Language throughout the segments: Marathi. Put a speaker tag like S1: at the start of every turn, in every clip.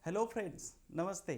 S1: हॅलो फ्रेंड्स, नमस्ते.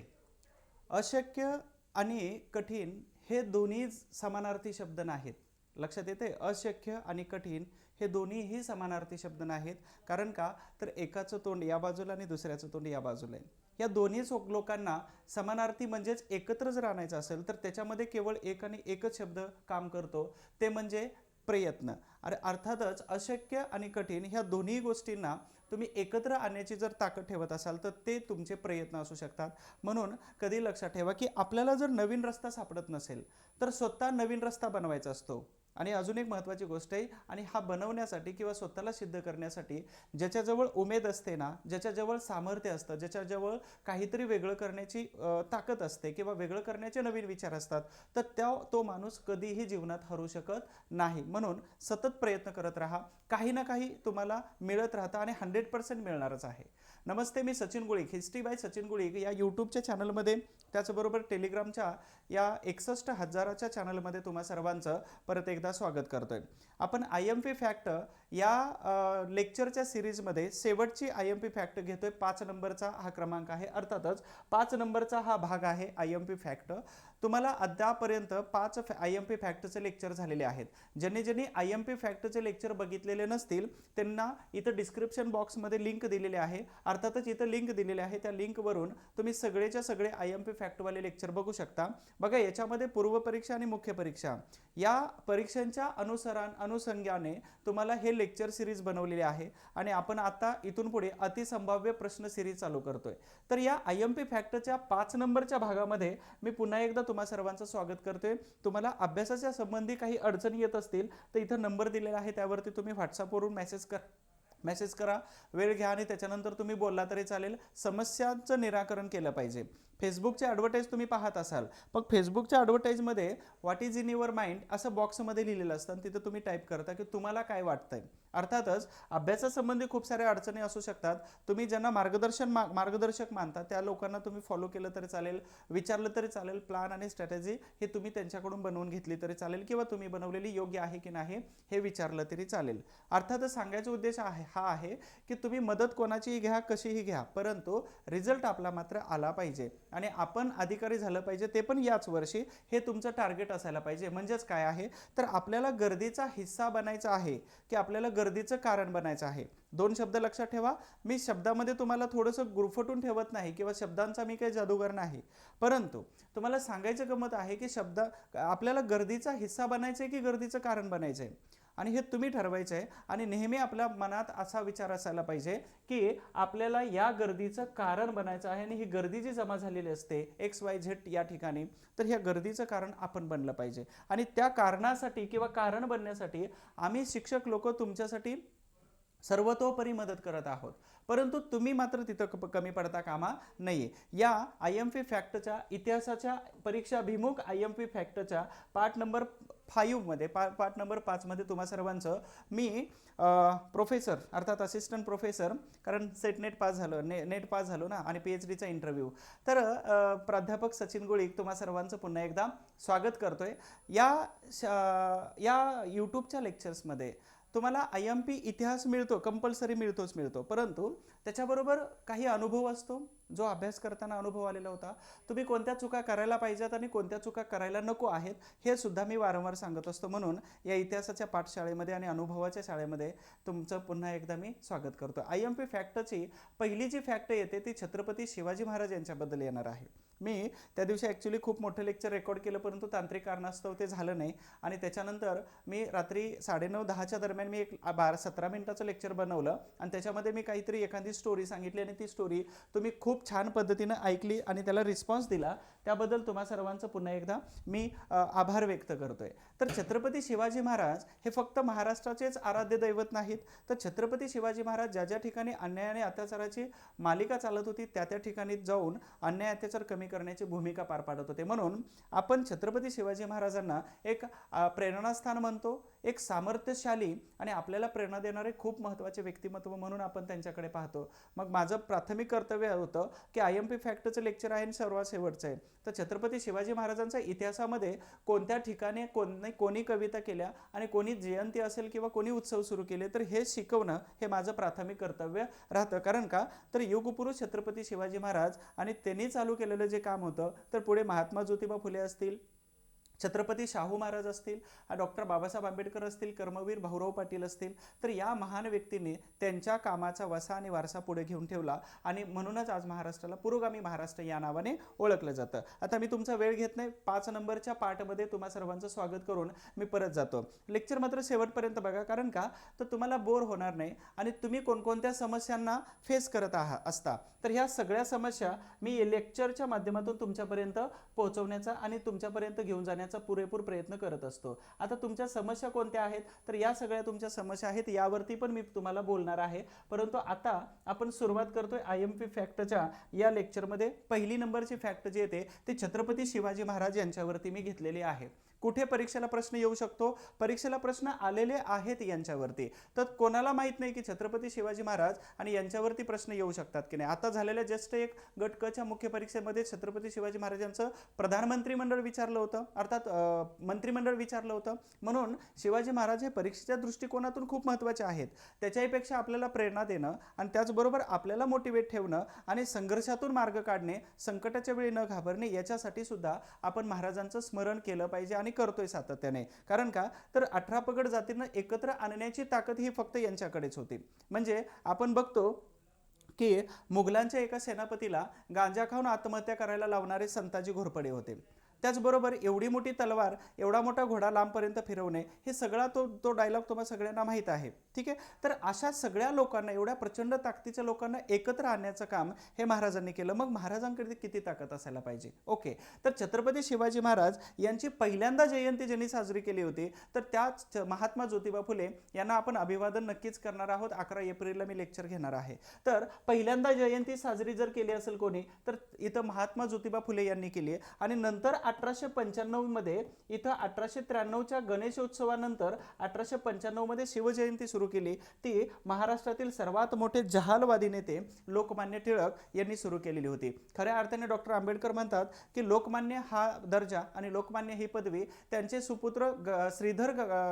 S1: अशक्य आणि कठीण हे दोन्ही समानार्थी शब्द नाहीत. लक्षात येते, अशक्य आणि कठीण हे दोन्हीही समानार्थी शब्द नाहीत. कारण का, तर एकाचं तोंड या बाजूला आणि दुसऱ्याचं तोंड या बाजूला आहे. या दोन्ही लोकांना समानार्थी म्हणजेच एकत्र जर आणायचं असेल तर त्याच्यामध्ये केवळ एक आणि एकच शब्द काम करतो, ते म्हणजे प्रयत्न. अर्थातच अशक्य आणि कठीण ह्या दोन्ही गोष्टींना तुम्ही एकत्र आणण्याची जर ताकद ठेवत असाल तर ते तुमचे प्रयत्न असू शकतात. म्हणून कधी लक्षात ठेवा की आपल्याला जर नवीन रस्ता सापडत नसेल तर स्वतः नवीन रस्ता बनवायचा असतो. आणि अजून एक महत्त्वाची गोष्ट आहे, आणि हा बनवण्यासाठी किंवा स्वतःला सिद्ध करण्यासाठी ज्याच्याजवळ उमेद असते ना, ज्याच्याजवळ सामर्थ्य असतं, ज्याच्याजवळ काहीतरी वेगळं करण्याची ताकद असते किंवा वेगळं करण्याचे नवीन विचार असतात, तर तो माणूस कधीही जीवनात हरू शकत नाही. म्हणून सतत प्रयत्न करत राहा, काही ना काही तुम्हाला मिळत राहतं आणि 100% मिळणारच आहे. नमस्ते, मी सचिन गुळिक, हिस्ट्री बाय सचिन गुळिक या यूट्यूबच्या चॅनलमध्ये, त्याचबरोबर टेलिग्रामच्या या 61,000च्या चॅनलमध्ये तुम्हा सर्वांचं परत एकदा स्वागत करतोय. आपण IMP फॅक्ट या लेक्चरच्या सिरीजमध्ये शेवटची IMP फॅक्ट घेतोय. 5 नंबरचा हा क्रमांक आहे, अर्थातच 5 नंबरचा हा भाग आहे IMP फॅक्ट. तुम्हाला अद्यापर्यंत 5 IMP फॅक्टचे लेक्चर झालेले आहेत. ज्यांनी IMP फॅक्टचे लेक्चर बघितलेले नसतील त्यांना इथं डिस्क्रिप्शन बॉक्समध्ये लिंक दिलेली आहे. अर्थातच इथं लिंक दिलेली आहे, त्या लिंकवरून तुम्ही सगळेच्या सगळे IMP फॅक्टवाले लेक्चर बघू शकता. बघा, याच्यामध्ये पूर्व परीक्षा आणि मुख्य परीक्षा या परीक्षांच्या अनुषंगाने तुम्हाला हे लेक्चर सिरीज बनवलेली आहे. आणि आपण आता इथून पुढे अतिसंभाव्य प्रश्न सिरीज चालू करतोय. तर या IMP फॅक्टच्या 5 नंबरच्या भागामध्ये मी पुन्हा एकदा तुम्हा सर्वांचं स्वागत करतोय. तुम्हाला अभ्यासाच्या संबंधी काही अडचणी येत असतील तर इथं नंबर दिलेला आहे, त्यावरती तुम्ही व्हॉट्सअपवरून मेसेज करा. वेळ घ्या आणि त्याच्यानंतर तुम्ही बोलला तरी चालेल. समस्यांचं निराकरण केलं पाहिजे. फेसबुकचे ॲडव्हर्टाईज तुम्ही पाहत असाल, पण फेसबुकच्या ॲडव्हर्टाईजमध्ये what is in your mind असं बॉक्समध्ये लिहिलेलं असतं आणि तिथं तुम्ही टाईप करता की तुम्हाला काय वाटतंय. अर्थातच अभ्यासासंबंधी खूप साऱ्या अडचणी असू शकतात. तुम्ही ज्यांना मार्गदर्शक मानता त्या लोकांना तुम्ही फॉलो केलं तरी चालेल, विचारलं तरी चालेल. प्लॅन आणि स्ट्रॅटेजी हे तुम्ही त्यांच्याकडून बनवून घेतली तरी चालेल, किंवा तुम्ही बनवलेली योग्य आहे की नाही हे विचारलं तरी चालेल. अर्थातच सांगायचा उद्देश हा आहे की तुम्ही मदत कोणाचीही घ्या, कशीही घ्या, परंतु रिझल्ट आपला मात्र आला पाहिजे आणि आपण अधिकारी झालं पाहिजे, ते पण याच वर्षी. हे तुमचं टार्गेट असायला पाहिजे. म्हणजेच काय आहे, तर आपल्याला गर्दीचा हिस्सा बनायचा आहे की आपल्याला गर्दीचं कारण बनायचं आहे. 2 शब्द लक्षात ठेवा. मी शब्दामध्ये तुम्हाला थोडंसं गुरफटून ठेवत नाही किंवा शब्दांचा मी काही जादूगार नाही, परंतु तुम्हाला सांगायचं गमत आहे की आपल्याला गर्दीचा हिस्सा बनायचं आहे की गर्दीचं कारण बनायचं आहे, आणि हे तुम्ही ठरवायचं आहे. आणि नेहमी आपल्या मनात असा विचार असायला पाहिजे की आपल्याला या गर्दीचं कारण बनायचं आहे, आणि ही गर्दी जी जमा झालेली असते XYZ या ठिकाणी, तर ह्या गर्दीचं कारण आपण बनलं पाहिजे. आणि त्या कारणासाठी किंवा कारण बनण्यासाठी आम्ही शिक्षक लोक तुमच्यासाठी सर्वतोपरी मदत करत आहोत, परंतु तुम्ही मात्र तिथं कमी पडता कामा नाहीये. या IMP फॅक्टच्या इतिहासाच्या परीक्षाभिमुख IMP फॅक्टच्या पार्ट नंबर 5 मध्ये पार्ट नंबर 5 मध्ये तुम्हा सर्वांचं मी प्रोफेसर अर्थात असिस्टंट प्रोफेसर, कारण नेट पास झालो ना, आणि PhDचा इंटरव्ह्यू, तर प्राध्यापक सचिन गुळिक तुम्हा सर्वांचं पुन्हा एकदा स्वागत करतोय. या यूट्यूबच्या लेक्चर्समध्ये तुम्हाला IMP इतिहास मिळतो, कंपल्सरी मिळतो, परंतु त्याच्याबरोबर काही अनुभव असतो, जो अभ्यास करताना अनुभव आलेला होता. तुम्ही कोणत्या चुका करायला पाहिजेत आणि कोणत्या चुका करायला नको आहेत हे सुद्धा मी वारंवार सांगत असतो. म्हणून या इतिहासाच्या पाठशाळेमध्ये आणि अनुभवाच्या शाळेमध्ये तुमचं पुन्हा एकदा मी स्वागत करतो. IMP फॅक्टची पहिली जी फॅक्ट येते ती छत्रपती शिवाजी महाराज यांच्याबद्दल येणार आहे. मी त्या दिवशी ॲक्च्युली खूप मोठं लेक्चर रेकॉर्ड केलं, परंतु तांत्रिक कारणास्तव ते झालं नाही. आणि त्याच्यानंतर मी रात्री 9:30-10च्या दरम्यान मी एक 17 मिनिटाचं लेक्चर बनवलं, आणि त्याच्यामध्ये मी काहीतरी एखादी स्टोरी सांगितली, आणि ती स्टोरी तुम्ही खूप छान पद्धतीनं ऐकली आणि त्याला रिस्पॉन्स दिला. त्याबद्दल तुम्हा सर्वांचं पुन्हा एकदा मी आभार व्यक्त करतोय. तर छत्रपती शिवाजी महाराज हे फक्त महाराष्ट्राचेच आराध्य दैवत नाहीत, तर छत्रपती शिवाजी महाराज ज्या ठिकाणी अन्याय आणि अत्याचाराची मालिका चालत होती त्या ठिकाणी जाऊन अन्याय अत्याचार कमी करण्याची भूमिका पार पाडत होते. म्हणून आपण छत्रपती शिवाजी महाराजांना एक प्रेरणास्थान म्हणतो, एक सामर्थ्यशाली आणि आपल्याला प्रेरणा देणारे खूप महत्त्वाचे व्यक्तिमत्व म्हणून आपण त्यांच्याकडे पाहतो. मग माझं प्राथमिक कर्तव्य होतं की IMP फॅक्टचं लेक्चर आहे आणि सर्वात शेवटचं आहे. तर छत्रपती शिवाजी महाराजांच्या इतिहासामध्ये कोणत्या ठिकाणी कोणी कविता केल्या आणि कोणी जयंती असेल किंवा कोणी उत्सव सुरू केले, तर हे शिकवणं हे माझं प्राथमिक कर्तव्य राहतं. कारण का, तर युगपुरुष छत्रपती शिवाजी महाराज आणि त्यांनी चालू केलेलं जे काम होतं, तर पुढे महात्मा ज्योतिबा फुले असतील, छत्रपती शाहू महाराज असतील, डॉक्टर बाबासाहेब आंबेडकर असतील, कर्मवीर भाऊराव पाटील असतील, तर या महान व्यक्तीने त्यांच्या कामाचा वसा आणि वारसा पुढे घेऊन ठेवला आणि म्हणूनच आज महाराष्ट्राला पुरोगामी महाराष्ट्र या नावाने ओळखलं जातं. आता मी तुमचा वेळ घेत नाही. 5 नंबरच्या पार्टमध्ये तुम्हा सर्वांचं स्वागत करून मी परत जातो. लेक्चर मात्र शेवटपर्यंत बघा, कारण का, तर तुम्हाला बोर होणार नाही आणि तुम्ही कोणकोणत्या समस्यांना फेस करत असता, तर ह्या सगळ्या समस्या मी लेक्चरच्या माध्यमातून तुमच्यापर्यंत पोहोचवण्याचा आणि तुमच्यापर्यंत घेऊन जाण्याचा पुरेपूर प्रयत्न करत असतो. आता तुमच्या समस्या कोणत्या आहेत, तर या सगळ्या तुमच्या समस्या आहेत, यावरती पण मी तुम्हाला बोलणार आहे. परंतु आता आपण सुरुवात करतोय IMP फॅक्टच्या या लेक्चरमध्ये. पहिली नंबरची फॅक्ट जी येते ते छत्रपती शिवाजी महाराज यांच्यावरती मी घेतलेली आहे. कुठे परीक्षेला प्रश्न येऊ शकतो, परीक्षेला प्रश्न आलेले आहेत यांच्यावरती. तर कोणाला माहित नाही की छत्रपती शिवाजी महाराज आणि यांच्यावरती प्रश्न येऊ शकतात की नाही. आता झालेल्या जस्ट एक गट क च्या मुख्य परीक्षेमध्ये छत्रपती शिवाजी महाराजांचं प्रधानमंत्री मंडळ विचारलं होतं, अर्थात मंत्रिमंडळ विचारलं होतं. म्हणून शिवाजी महाराज हे परीक्षेच्या दृष्टिकोनातून खूप महत्त्वाचे आहेत. त्याच्यापेक्षा आपल्याला प्रेरणा देणं आणि त्याचबरोबर आपल्याला मोटिवेट ठेवणं आणि संघर्षातून मार्ग काढणे, संकटाच्या वेळी न घाबरणे, याच्यासाठी सुद्धा आपण महाराजांचं स्मरण केलं पाहिजे आणि करतोय सातत्याने. कारण का, तर 18 पगड जातींना एकत्र आणण्याची ताकद ही फक्त यांच्याकडेच होती. म्हणजे आपण बघतो की मुघलांच्या एका सेनापतीला गांजा खाऊन आत्महत्या करायला लावणारे संताजी घोरपडे होते. त्याचबरोबर एवढी मोठी तलवार, एवढा मोठा घोडा लांबपर्यंत फिरवणे, हे सगळा तो डायलॉग तुम्हाला सगळ्यांना माहीत आहे. ठीक आहे. तर अशा सगळ्या लोकांना, एवढ्या प्रचंड ताकदीच्या लोकांना एकत्र आणण्याचं काम हे महाराजांनी केलं. मग महाराजांकडे किती ताकद असायला पाहिजे. ओके. तर छत्रपती शिवाजी महाराज यांची पहिल्यांदा जयंती ज्यांनी साजरी केली होती, तर त्याच महात्मा ज्योतिबा फुले यांना आपण अभिवादन नक्कीच करणार आहोत. 11 एप्रिलला मी लेक्चर घेणार आहे. तर पहिल्यांदा जयंती साजरी जर केली असेल कोणी, तर इथं महात्मा ज्योतिबा फुले यांनी केली आहे. आणि नंतर 1895 मध्ये इथं 1893च्या गणेशोत्सवानंतर 1895 मध्ये शिवजयंती सुरू केली. ती महाराष्ट्रातील सर्वात मोठे जहालवादी नेते लोकमान्य टिळक यांनी सुरू केलेली होती. खऱ्या अर्थाने डॉक्टर आंबेडकर म्हणतात की लोकमान्य हा दर्जा आणि लोकमान्य ही पदवी त्यांचे सुपुत्र श्रीधर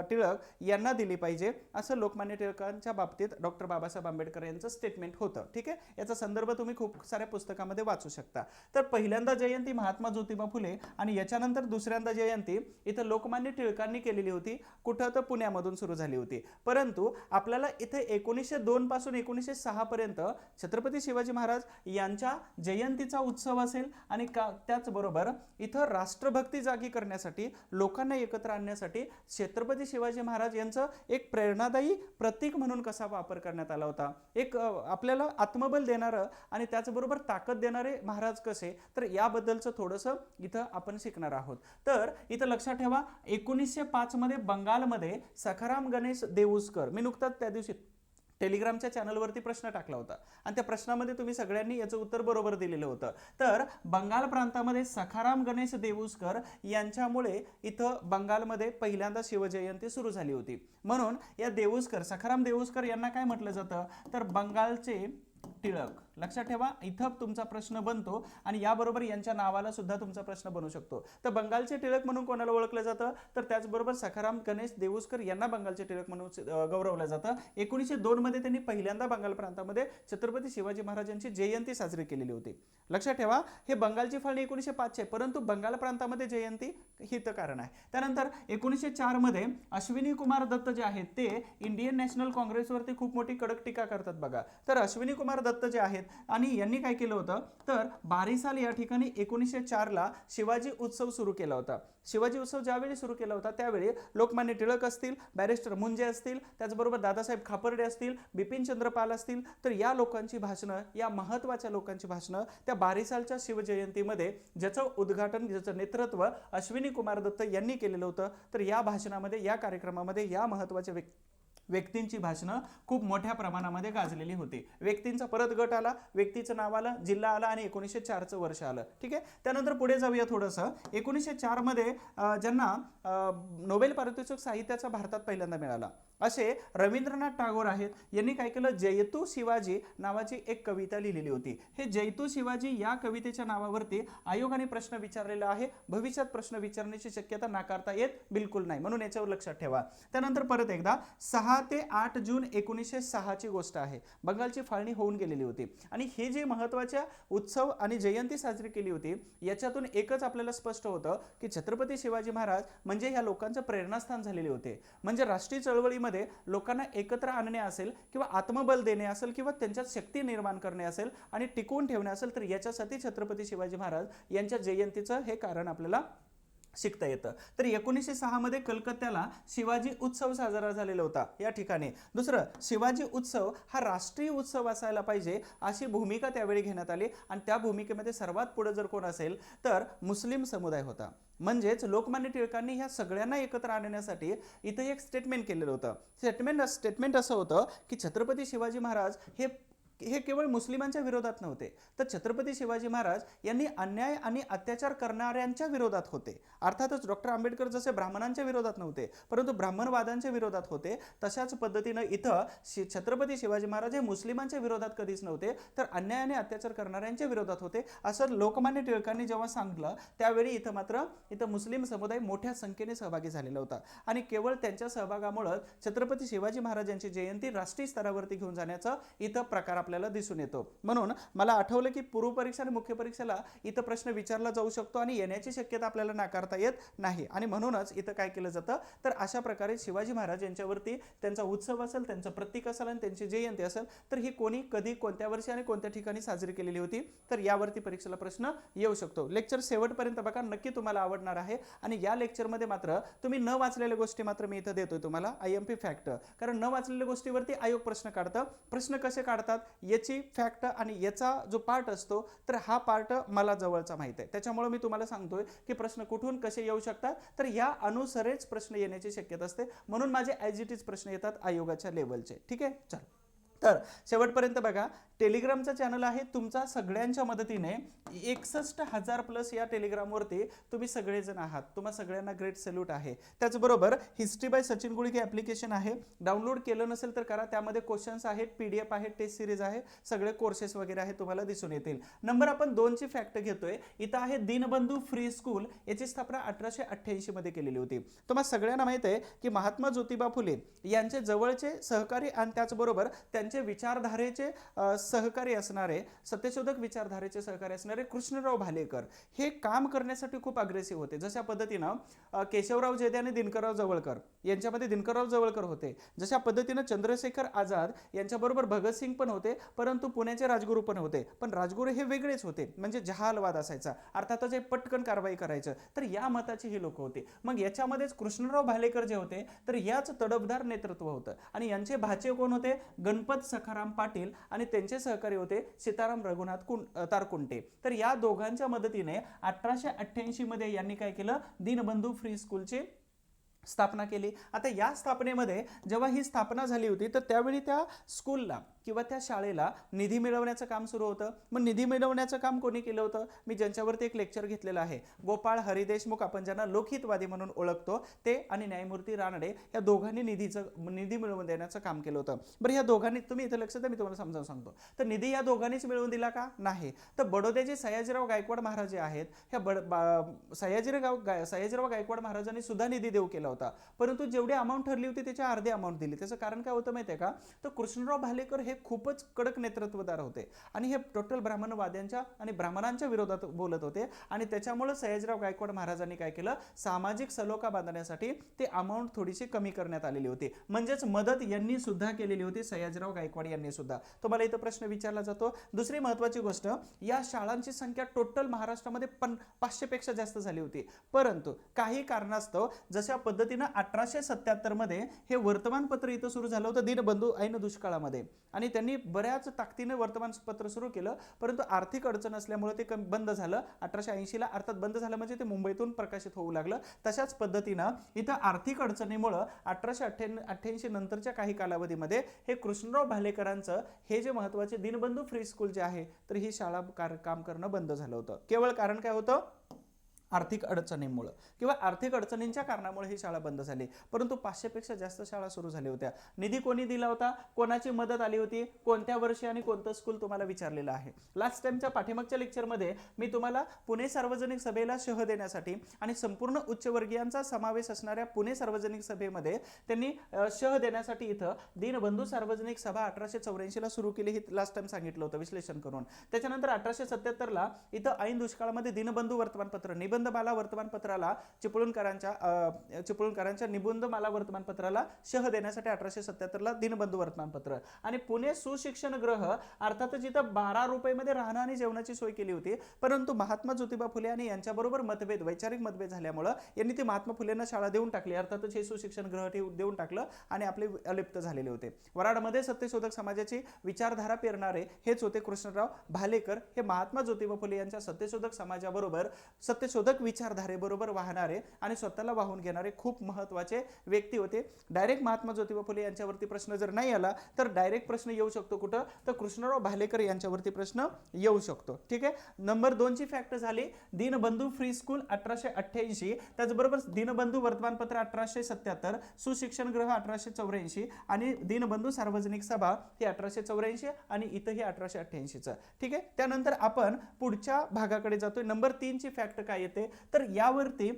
S1: टिळक यांना दिली पाहिजे, असं लोकमान्य टिळकांच्या बाबतीत डॉक्टर बाबासाहेब आंबेडकर यांचं स्टेटमेंट होतं. ठीक आहे. याचा संदर्भ तुम्ही खूप साऱ्या पुस्तकामध्ये वाचू शकता. तर पहिल्यांदा जयंती महात्मा ज्योतिबा फुले आणि याच्यानंतर दुसऱ्यांदा जयंती इथं लोकमान्य टिळकांनी केलेली होती. कुठं, तर पुण्यामधून सुरू झाली होती. परंतु आपल्याला इथे 1902 पासून 1906 पर्यंत छत्रपती शिवाजी महाराज यांच्या जयंतीचा उत्सव असेल आणि त्याचबरोबर इथं राष्ट्रभक्ती जागी करण्यासाठी, लोकांना एकत्र आणण्यासाठी छत्रपती शिवाजी महाराज यांचं एक प्रेरणादायी प्रतीक म्हणून कसा वापर करण्यात आला होता. एक आपल्याला आत्मबल देणारं आणि त्याचबरोबर ताकद देणारे महाराज कसे, तर याबद्दलचं थोडंसं इथं आपण शिकणार आहोत. तर इथं लक्षात ठेवा, 1905 मध्ये बंगालमध्ये सखाराम गणेश देऊसकर, मी नुकताच त्या दिवशी टेलिग्रामच्या चॅनलवरती प्रश्न टाकला होता आणि त्या प्रश्नामध्ये तुम्ही सगळ्यांनी याचं उत्तर बरोबर दिलेलं होतं. तर बंगाल प्रांतामध्ये सखाराम गणेश देऊसकर यांच्यामुळे इथं बंगालमध्ये पहिल्यांदा शिवजयंती सुरू झाली होती. म्हणून या देऊसकर, सखाराम देऊसकर यांना काय म्हटलं जातं, तर बंगालचे टिळक. लक्षात ठेवा, इथं तुमचा प्रश्न बनतो आणि याबरोबर यांच्या नावाला सुद्धा तुमचा प्रश्न बनू शकतो. तर बंगालचे टिळक म्हणून कोणाला ओळखलं जातं, तर त्याचबरोबर सखाराम गणेश देऊसकर यांना बंगालचे टिळक म्हणून गौरवलं जातं. 1902 मध्ये त्यांनी पहिल्यांदा बंगाल प्रांतामध्ये छत्रपती शिवाजी महाराजांची जयंती साजरी केलेली होती. लक्षात ठेवा, हे बंगालची फाळणी 1905 आहे, परंतु बंगाल प्रांतामध्ये जयंती हित कारण आहे. त्यानंतर 1904 मध्ये अश्विनी कुमार दत्त जे आहेत ते इंडियन नॅशनल काँग्रेसवरती खूप मोठी कडक टीका करतात बघा. तर अश्विनी कुमार दत्त जे आहेत आणि यांनी काय केलं होतं, तर बारिसाल या ठिकाणी 1904 ला शिवाजी उत्सव सुरू केला होता. शिवाजी उत्सव ज्यावेळी सुरू केला होता त्यावेळी लोकमान्य टिळक असतील, बॅरिस्टर मुंजे असतील, त्याचबरोबर दादासाहेब खापर्डे असतील, बिपिनचंद्र पाल असतील, तर या लोकांची भाषणं, या महत्त्वाच्या लोकांची भाषणं त्या बारिसालच्या शिवजयंतीमध्ये ज्याचं उद्घाटन, ज्याचं नेतृत्व अश्विनी कुमार दत्त यांनी केलेलं होतं. तर या भाषणामध्ये, या कार्यक्रमामध्ये या महत्त्वाच्या व्यक्तींची भाषणं खूप मोठ्या प्रमाणामध्ये गाजलेली होती. व्यक्तींचा परत गट आला, व्यक्तीचं नाव आलं, जिल्हा आला आणि 1904चं वर्ष आलं. ठीक आहे. त्यानंतर पुढे जाऊया थोडंसं. 1904 मध्ये ज्यांना नोबेल पारितोषिक साहित्याचा भारतात पहिल्यांदा मिळाला असे रवींद्रनाथ टागोर आहेत. यांनी काय केलं, जयतू शिवाजी नावाची एक कविता लिहिलेली होती. हे जयतू शिवाजी या कवितेच्या नावावरती आयोगाने प्रश्न विचारलेला आहे. भविष्यात प्रश्न विचारण्याची शक्यता नाकारता येत बिलकुल नाही, म्हणून याच्यावर लक्षात ठेवा. त्यानंतर परत एकदा 6 ते 8 जून 1906 ची गोष्ट आहे. बंगालची फाळणी होऊन गेलेली होती आणि हे जे महत्त्वाच्या उत्सव आणि जयंती साजरी केली होती याच्यातून एकच आपल्याला स्पष्ट होतं की छत्रपती शिवाजी महाराज म्हणजे ह्या लोकांचं प्रेरणास्थान झालेले होते. म्हणजे राष्ट्रीय चळवळीमध्ये लोकांना एकत्र आणणे असेल किंवा आत्मबल देणे असेल किंवा त्यांच्यात शक्ती निर्माण करणे असेल आणि टिकवून ठेवणे असेल तर याच्यासाठी छत्रपती शिवाजी महाराज यांच्या जयंतीचं हे कारण आपल्याला शिकता येतं. तर 1906 मध्ये कलकत्त्याला शिवाजी उत्सव साजरा झालेला होता या ठिकाणी. दुसरं, शिवाजी उत्सव हा राष्ट्रीय उत्सव असायला पाहिजे अशी भूमिका त्यावेळी घेण्यात आली आणि त्या भूमिकेमध्ये सर्वात पुढे जर कोण असेल तर मुस्लिम समुदाय होता. म्हणजेच लोकमान्य टिळकांनी ह्या सगळ्यांना एकत्र आणण्यासाठी इथं एक स्टेटमेंट केलेलं होतं. स्टेटमेंट असं होतं की छत्रपती शिवाजी महाराज हे केवळ मुस्लिमांच्या विरोधात नव्हते, तर छत्रपती शिवाजी महाराज यांनी अन्याय आणि अत्याचार करणाऱ्यांच्या विरोधात होते. अर्थातच डॉक्टर आंबेडकर जसे ब्राह्मणांच्या विरोधात नव्हते परंतु ब्राह्मणवादांच्या विरोधात होते, तशाच पद्धतीनं इथं छत्रपती शिवाजी महाराज हे मुस्लिमांच्या विरोधात कधीच नव्हते तर अन्याय आणि अत्याचार करणाऱ्यांच्या विरोधात होते असं लोकमान्य टिळकांनी जेव्हा सांगितलं त्यावेळी इथं मुस्लिम समुदाय मोठ्या संख्येने सहभागी झालेला होता आणि केवळ त्यांच्या सहभागामुळे छत्रपती शिवाजी महाराज यांची जयंती राष्ट्रीय स्तरावरती घेऊन जाण्याचा इथं प्रकार आपल्याला दिसून येतो. म्हणून मला आठवलं की पूर्व परीक्षा आणि मुख्य परीक्षेला इथं प्रश्न विचारला जाऊ शकतो आणि येण्याची शक्यता आपल्याला नाकारता येत नाही आणि म्हणूनच इथं काय केलं जातं तर अशा प्रकारे शिवाजी महाराज यांच्यावरती त्यांचा उत्सव असेल, त्यांचं प्रतीक असेल आणि त्यांची जयंती असेल तर ही कोणी, कधी, कोणत्या वर्षी आणि कोणत्या ठिकाणी साजरी केलेली होती तर यावरती परीक्षेला प्रश्न येऊ शकतो. लेक्चर शेवटपर्यंत बघा, नक्की तुम्हाला आवडणार आहे आणि या लेक्चरमध्ये मात्र तुम्ही न वाचलेल्या गोष्टी मात्र मी इथं देतोय तुम्हाला IMP फॅक्ट, कारण न वाचलेल्या गोष्टीवरती आयोग प्रश्न काढतं. प्रश्न कसे काढतात याची फॅक्ट आणि याचा जो पार्ट असतो तर हा पार्ट मला जवळचा माहिती आहे, त्याच्यामुळे मी तुम्हाला सांगतोय की प्रश्न कुठून कसे येऊ शकतात तर या अनुसारेच प्रश्न येण्याची शक्यता असते, म्हणून माझे ॲज इट इज प्रश्न येतात आयोगाच्या लेवलचे. ठीक आहे, चल तर शेवटपर्यंत बघा. टेलिग्रामचा चॅनल आहे तुमचा सगळ्यांच्या मदतीने 61,000+ या टेलिग्रामवरती तुम्ही सगळेजण आहात. तुम्हा सगळ्यांना ग्रेट सॅल्यूट आहे. त्याचबरोबर हिस्ट्री बाय सचिन गुळी हे ॲप्लिकेशन आहे, डाउनलोड केलं नसेल तर करा. त्यामध्ये क्वेश्चन्स आहेत, PDF आहे, टेस्ट सिरीज आहे, सगळे कोर्सेस वगैरे आहे तुम्हाला दिसून येतील. नंबर आपण 2ची फॅक्ट घेतोय. इथं आहे दीनबंधू फ्री स्कूल, याची स्थापना 1888 मध्ये केलेली होती. तुम्हाला सगळ्यांना माहित आहे की महात्मा ज्योतिबा फुले यांचे जवळचे सहकारी आणि त्याचबरोबर त्यांचे विचारधारेचे सहकारी असणारे, सत्यशोधक विचारधारेचे सहकारी असणारे कृष्णराव भालेकर हे काम करण्यासाठी खूप अग्रेसिव्ह होते. जशा पद्धतीनं केशवराव जेधे आणि दिनकरराव जवळकर यांच्यामध्ये दिनकरराव जवळकर होते, जशा पद्धतीनं चंद्रशेखर आझाद यांच्याबरोबर भगतसिंग पण होते, परंतु पुण्याचे राजगुरू पण होते. पण राजगुरू हे वेगळेच होते, म्हणजे जहालवाद असायचा, अर्थातच हे पटकन कारवाई करायचं, तर या मताचे हे लोक होते. मग याच्यामध्येच कृष्णराव भालेकर जे होते तर याच तडफदार नेतृत्व होतं आणि यांचे भाचे कोण होते, गणपत सखाराम पाटील आणि त्यांचे सहकारी होते सीताराम रघुनाथ तारकुंटे. तर या दोघांच्या मदतीने 1888 मध्ये यांनी काय केलं, दीनबंधू फ्री स्कूलची स्थापना केली. आता या स्थापनेमध्ये जेव्हा ही स्थापना झाली होती तर त्यावेळी त्या स्कूलला किंवा त्या शाळेला निधी मिळवण्याचं काम सुरू होतं. मग निधी मिळवण्याचं काम कोणी केलं होतं, मी ज्यांच्यावरती एक लेक्चर घेतलेलं आहे, गोपाळ हरी देशमुख, आपण ज्यांना लोकहितवादी म्हणून ओळखतो, ते आणि न्यायमूर्ती रानडे या दोघांनी निधी मिळवून देण्याचं काम केलं होतं. बरं, या दोघांनी, तुम्ही इथं लक्ष द्या, मी तुम्हाला समजावून सांगतो. तर निधी या दोघांनीच मिळवून दिला का, नाही. तर बडोद्याचे सयाजीराव गायकवाड महाराज जे आहेत, ह्या सयाजीराव गायकवाड महाराजांनी सुद्धा निधी देऊ केला होता, परंतु जेवढी अमाऊंट ठरली होती त्याच्या अर्धी अमाऊंट दिली. त्याचं कारण काय होतं माहिती आहे का, तर कृष्णराव भालेकर हे खूपच कडक नेतृत्वदार होते आणि हे टोटल ब्राह्मणवाद्यांच्या आणि ब्राह्मणांच्या विरोधात बोलत होते आणि त्याच्यामुळे सयाजीराव गायकवाड महाराजांनी काय केलं, सामाजिक सलोखा बांधण्यासाठी ते अमाऊंट थोडीशी कमी करण्यात आलेली होती. म्हणजेच मदत यांनी सुद्धा केलेली होती, सयाजीराव गायकवाड यांनी सुद्धा. तुम्हाला इथं प्रश्न विचारला जातो. दुसरी महत्त्वाची गोष्ट, या शाळांची संख्या टोटल महाराष्ट्रामध्ये 500 पेक्षा जास्त झाली होती, परंतु काही कारणास्तव जशा पद्धतीनं 1877 मध्ये हे वर्तमानपत्र इथं सुरू झालं होतं दीनबंधू ऐन दुष्काळामध्ये, आणि त्यांनी बऱ्याच ताकदीने वर्तमानपत्र सुरू केलं, परंतु आर्थिक अडचण असल्यामुळे ते बंद झालं 1880 ला, अर्थात बंद झालं म्हणजे ते मुंबईतून प्रकाशित होऊ लागलं. तशाच पद्धतीनं इथं आर्थिक अडचणीमुळे 1888 नंतरच्या काही कालावधीमध्ये हे कृष्णराव भालेकरांचं हे जे महत्त्वाचे दीनबंधू फ्री स्कूल जे आहे तर ही शाळा काम करणं बंद झालं होतं. केवळ कारण काय होतं? आर्थिक अडचणीमुळे किंवा आर्थिक अडचणींच्या कारणामुळे ही शाळा बंद झाली. परंतु 500 पेक्षा जास्त शाळा सुरू झाल्या होत्या. निधी कोणी दिला होता? कोणाची मदत आली होती? कोणत्या वर्षी आणि कोणतं स्कूल तुम्हाला विचारलेलं आहे. लास्ट टाइमच्या पाठीमागच्या लेक्चरमध्ये मी तुम्हाला पुणे सार्वजनिक सभेला शह देण्यासाठी आणि संपूर्ण उच्चवर्गीयांचा समावेश असणाऱ्या पुणे सार्वजनिक सभेमध्ये त्यांनी शह देण्यासाठी इथं दीनबंधू सार्वजनिक सभा 1884 ला सुरू केली, हे लास्ट टाइम सांगितलं होतं विश्लेषण करून. त्याच्यानंतर 1877 ला इथं ऐन दुष्काळामध्ये दीनबंधू वर्तमानपत्र निबंधमाला वर्तमानपत्राला चिपळूणकरांच्या निबंधमाला वर्तमानपत्राला शह देण्यासाठी 1877 ला दीनबंधू वर्तमानपत्र आणि पुणे सुशिक्षण ग्रह अर्थातच इथं 12 रुपये मध्ये राहणं आणि जेवणाची सोय केली होती. परंतु महात्मा ज्योतिबा फुले आणि यांच्याबरोबर मतभेद वैचारिक मतभेद झाल्यामुळे यांनी ती महात्मा फुलेंना शाळा देऊन टाकली. अर्थातच हे सुशिक्षण ग्रह देऊन टाकलं आणि आपले अलिप्त झालेले होते. वराडमध्ये सत्यशोधक समाजाची विचारधारा पेरणारे हेच होते कृष्णराव भालेकर. हे महात्मा ज्योतिबा फुले यांच्या सत्यशोधक समाजाबरोबर सत्यशोधक विचारधारेबरोबर वाहणारे आणि स्वतःला वाहून घेणारे खूप महत्त्वाचे व्यक्ती होते. डायरेक्ट महात्मा ज्योतिबा फुले यांच्यावरती प्रश्न जर नाही आला तर डायरेक्ट प्रश्न येऊ शकतो कुठं? तर कृष्णराव भालेकर यांच्यावरती प्रश्न येऊ शकतो. ठीक आहे. नंबर 2 ची फॅक्ट झाली दीनबंधू फ्री स्कूल 1888, त्याचबरोबर दीनबंधू वर्तमानपत्र 1877, सुशिक्षण ग्रह 1884 आणि दीनबंधू सार्वजनिक सभा ही 1884 आणि इथंही 1888च. ठीक आहे. त्यानंतर आपण पुढच्या भागाकडे जातोय. नंबर 3 ची फॅक्ट काय येते तर यावरती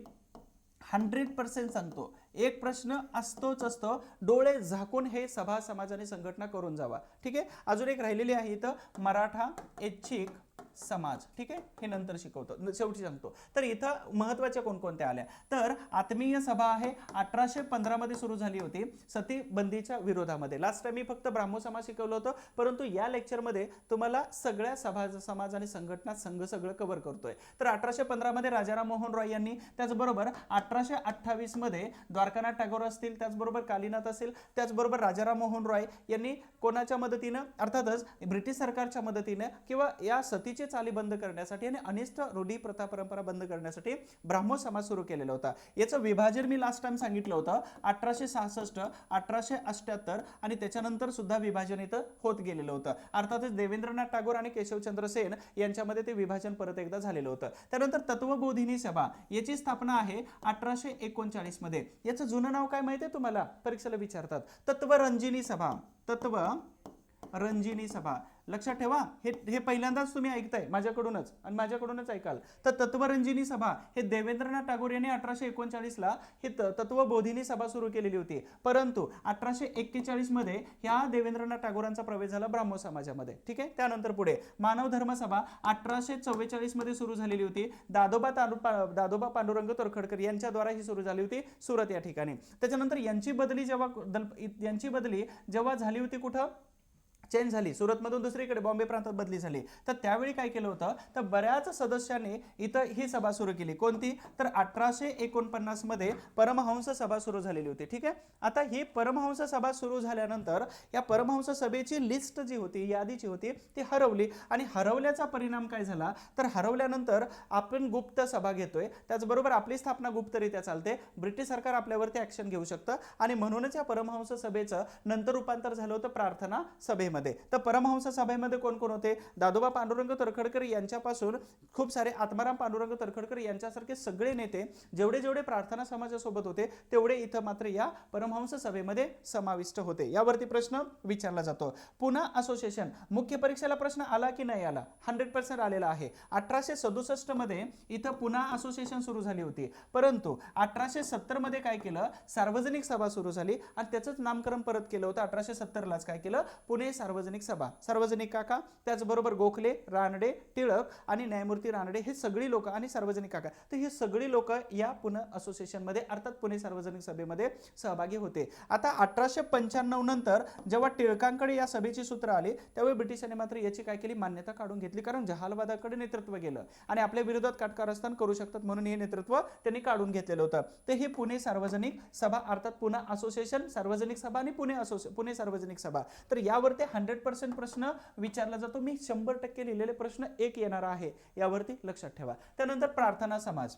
S1: 100% सांगतो, एक प्रश्न असतोच असतो, डोळे झाकून हे सभा समाज आणि संघटना करून जावा. ठीक आहे. अजून एक राहिलेली आहे इथं मराठा ऐच्छिक समाज. ठीक आहे. हे नंतर शिकवतो, शेवटी सांगतो. तर इथं महत्त्वाच्या कोणकोणत्या आल्या तर आत्मीय सभा आहे 1815 मध्ये सुरू झाली होती सती बंदीच्या विरोधामध्ये. लास्ट टाइम मी फक्त ब्राह्मो समाज शिकवलं होतं, परंतु या लेक्चरमध्ये तुम्हाला सगळ्या समाज आणि संघटना संघ सगळं कव्हर करतोय. तर 1815 मध्ये राजाराम मोहन रॉय यांनी, त्याचबरोबर 1828 मध्ये द्वारकानाथ टागोर असतील, त्याचबरोबर कालीनाथ असेल, त्याचबरोबर राजाराम मोहन रॉय यांनी कोणाच्या मदतीनं अर्थातच ब्रिटिश सरकारच्या मदतीनं किंवा या सतीचे चाली बंद करण्यासाठी आणि अनिष्ट रूढी प्रथा परंपरा बंद करण्यासाठी ब्राह्मो समाज सुरू केलेला होता. याचं विभाजन मी लास्ट टाइम सांगितलं होतं 1866, 1878 आणि त्याच्यानंतर सुद्धा विभाजन इथं होत गेलेलं होतं. अर्थातच देवेंद्रनाथ टागोर आणि केशवचंद्र सेन यांच्यामध्ये ते विभाजन परत एकदा झालेलं होतं. त्यानंतर तत्वबोधिनी सभा याची स्थापना आहे 1839 मध्ये. याचं जुनं नाव काय माहिती आहे तुम्हाला? परीक्षेला विचारतात. तत्वरंजिनी सभा. तत्वरंजिनी सभा लक्षात ठेवा. हे पहिल्यांदाच तुम्ही ऐकताय माझ्याकडूनच आणि माझ्याकडूनच ऐकाल. तर तत्वरंजिनी सभा हे देवेंद्रनाथ टागोर यांनी 1839 ला हे तत्वबोधिनी सभा सुरू केलेली होती. परंतु 1841 मध्ये ह्या देवेंद्रनाथ टागोरांचा प्रवेश झाला ब्राह्मो समाजामध्ये. ठीक आहे. त्यानंतर पुढे मानव धर्म सभा 1844 मध्ये सुरू झालेली होती. दादोबा पांडुरंग तोरखडकर यांच्याद्वारा ही सुरू झाली होती सुरत या ठिकाणी. त्याच्यानंतर यांची बदली जेव्हा झाली होती कुठं? चेंज झाली, सुरतमधून दुसरीकडे बॉम्बे प्रांतात बदली झाली. तर त्यावेळी काय केलं होतं तर बऱ्याच सदस्यांनी इथं ही सभा सुरू केली. कोणती? तर 1849 मध्ये परमहंस सभा सुरू झालेली होती. ठीक आहे. आता ही परमहंस सभा सुरू झाल्यानंतर या परमहंस सभेची लिस्ट जी होती, यादी जी होती ती हरवली आणि हरवल्याचा परिणाम काय झाला तर हरवल्यानंतर आपण गुप्त सभा घेतोय, त्याचबरोबर आपली स्थापना गुप्तरित्या चालते, ब्रिटिश सरकार आपल्यावरती ऍक्शन घेऊ शकतं आणि म्हणूनच या परमहंस सभेचं नंतर रूपांतर झालं होतं प्रार्थना सभेमध्ये. तर परमहंस सभेमध्ये कोण कोण होते? दादोबा पांडुरंग तोरखडकर यांच्यापासून खूप सारे आत्माराम पांडुरंग तोरखडकर यांच्यासारखे सगळे नेते जेवढे प्रार्थना समाजासोबत होते तेवढे इथं मात्र या परमहंस सभेमध्ये समाविष्ट होते. यावरती प्रश्न विचारला जातो. पुन्हा असोसिएशन मुख्य परीक्षेला प्रश्न आला की नाही आला? 100% आलेला आहे. 1867 मध्ये इथं पुन्हा असोसिएशन सुरू झाली होती, परंतु 1870 मध्ये काय केलं? सार्वजनिक सभा सुरू झाली आणि त्याचंच नामकरण परत केलं होतं. 1870 लाच काय केलं? पुणे सार्वजनिक सभा. सार्वजनिक काका, त्याचबरोबर गोखले, रानडे, टिळक आणि न्यायमूर्ती रानडे हे सगळी लोक आणि सार्वजनिक काका, तर हे सगळी लोक या पुणे असोसिएशन मध्ये अर्थात पुणे सार्वजनिक सभेमध्ये सहभागी होते. आता 1895 नंतर जेव्हा टिळकांकडे या सभेची सूत्र आली त्यावेळी ब्रिटिशांनी मात्र याची काय केली? मान्यता काढून घेतली, कारण जहालवादाकडे नेतृत्व गेलं आणि आपल्या विरोधात काटकारस्थान करू शकतात म्हणून हे नेतृत्व त्यांनी काढून घेतलेलं होतं. तर हे पुणे सार्वजनिक सभा अर्थात पुणे असोसिएशन, सार्वजनिक सभा आणि पुणे सार्वजनिक सभा. तर यावरती 100% प्रश्न विचारला जातो. मी 100% लिहिलेले प्रश्न एक येणार आहे, यावरती लक्षात ठेवा. त्यानंतर प्रार्थना समाज.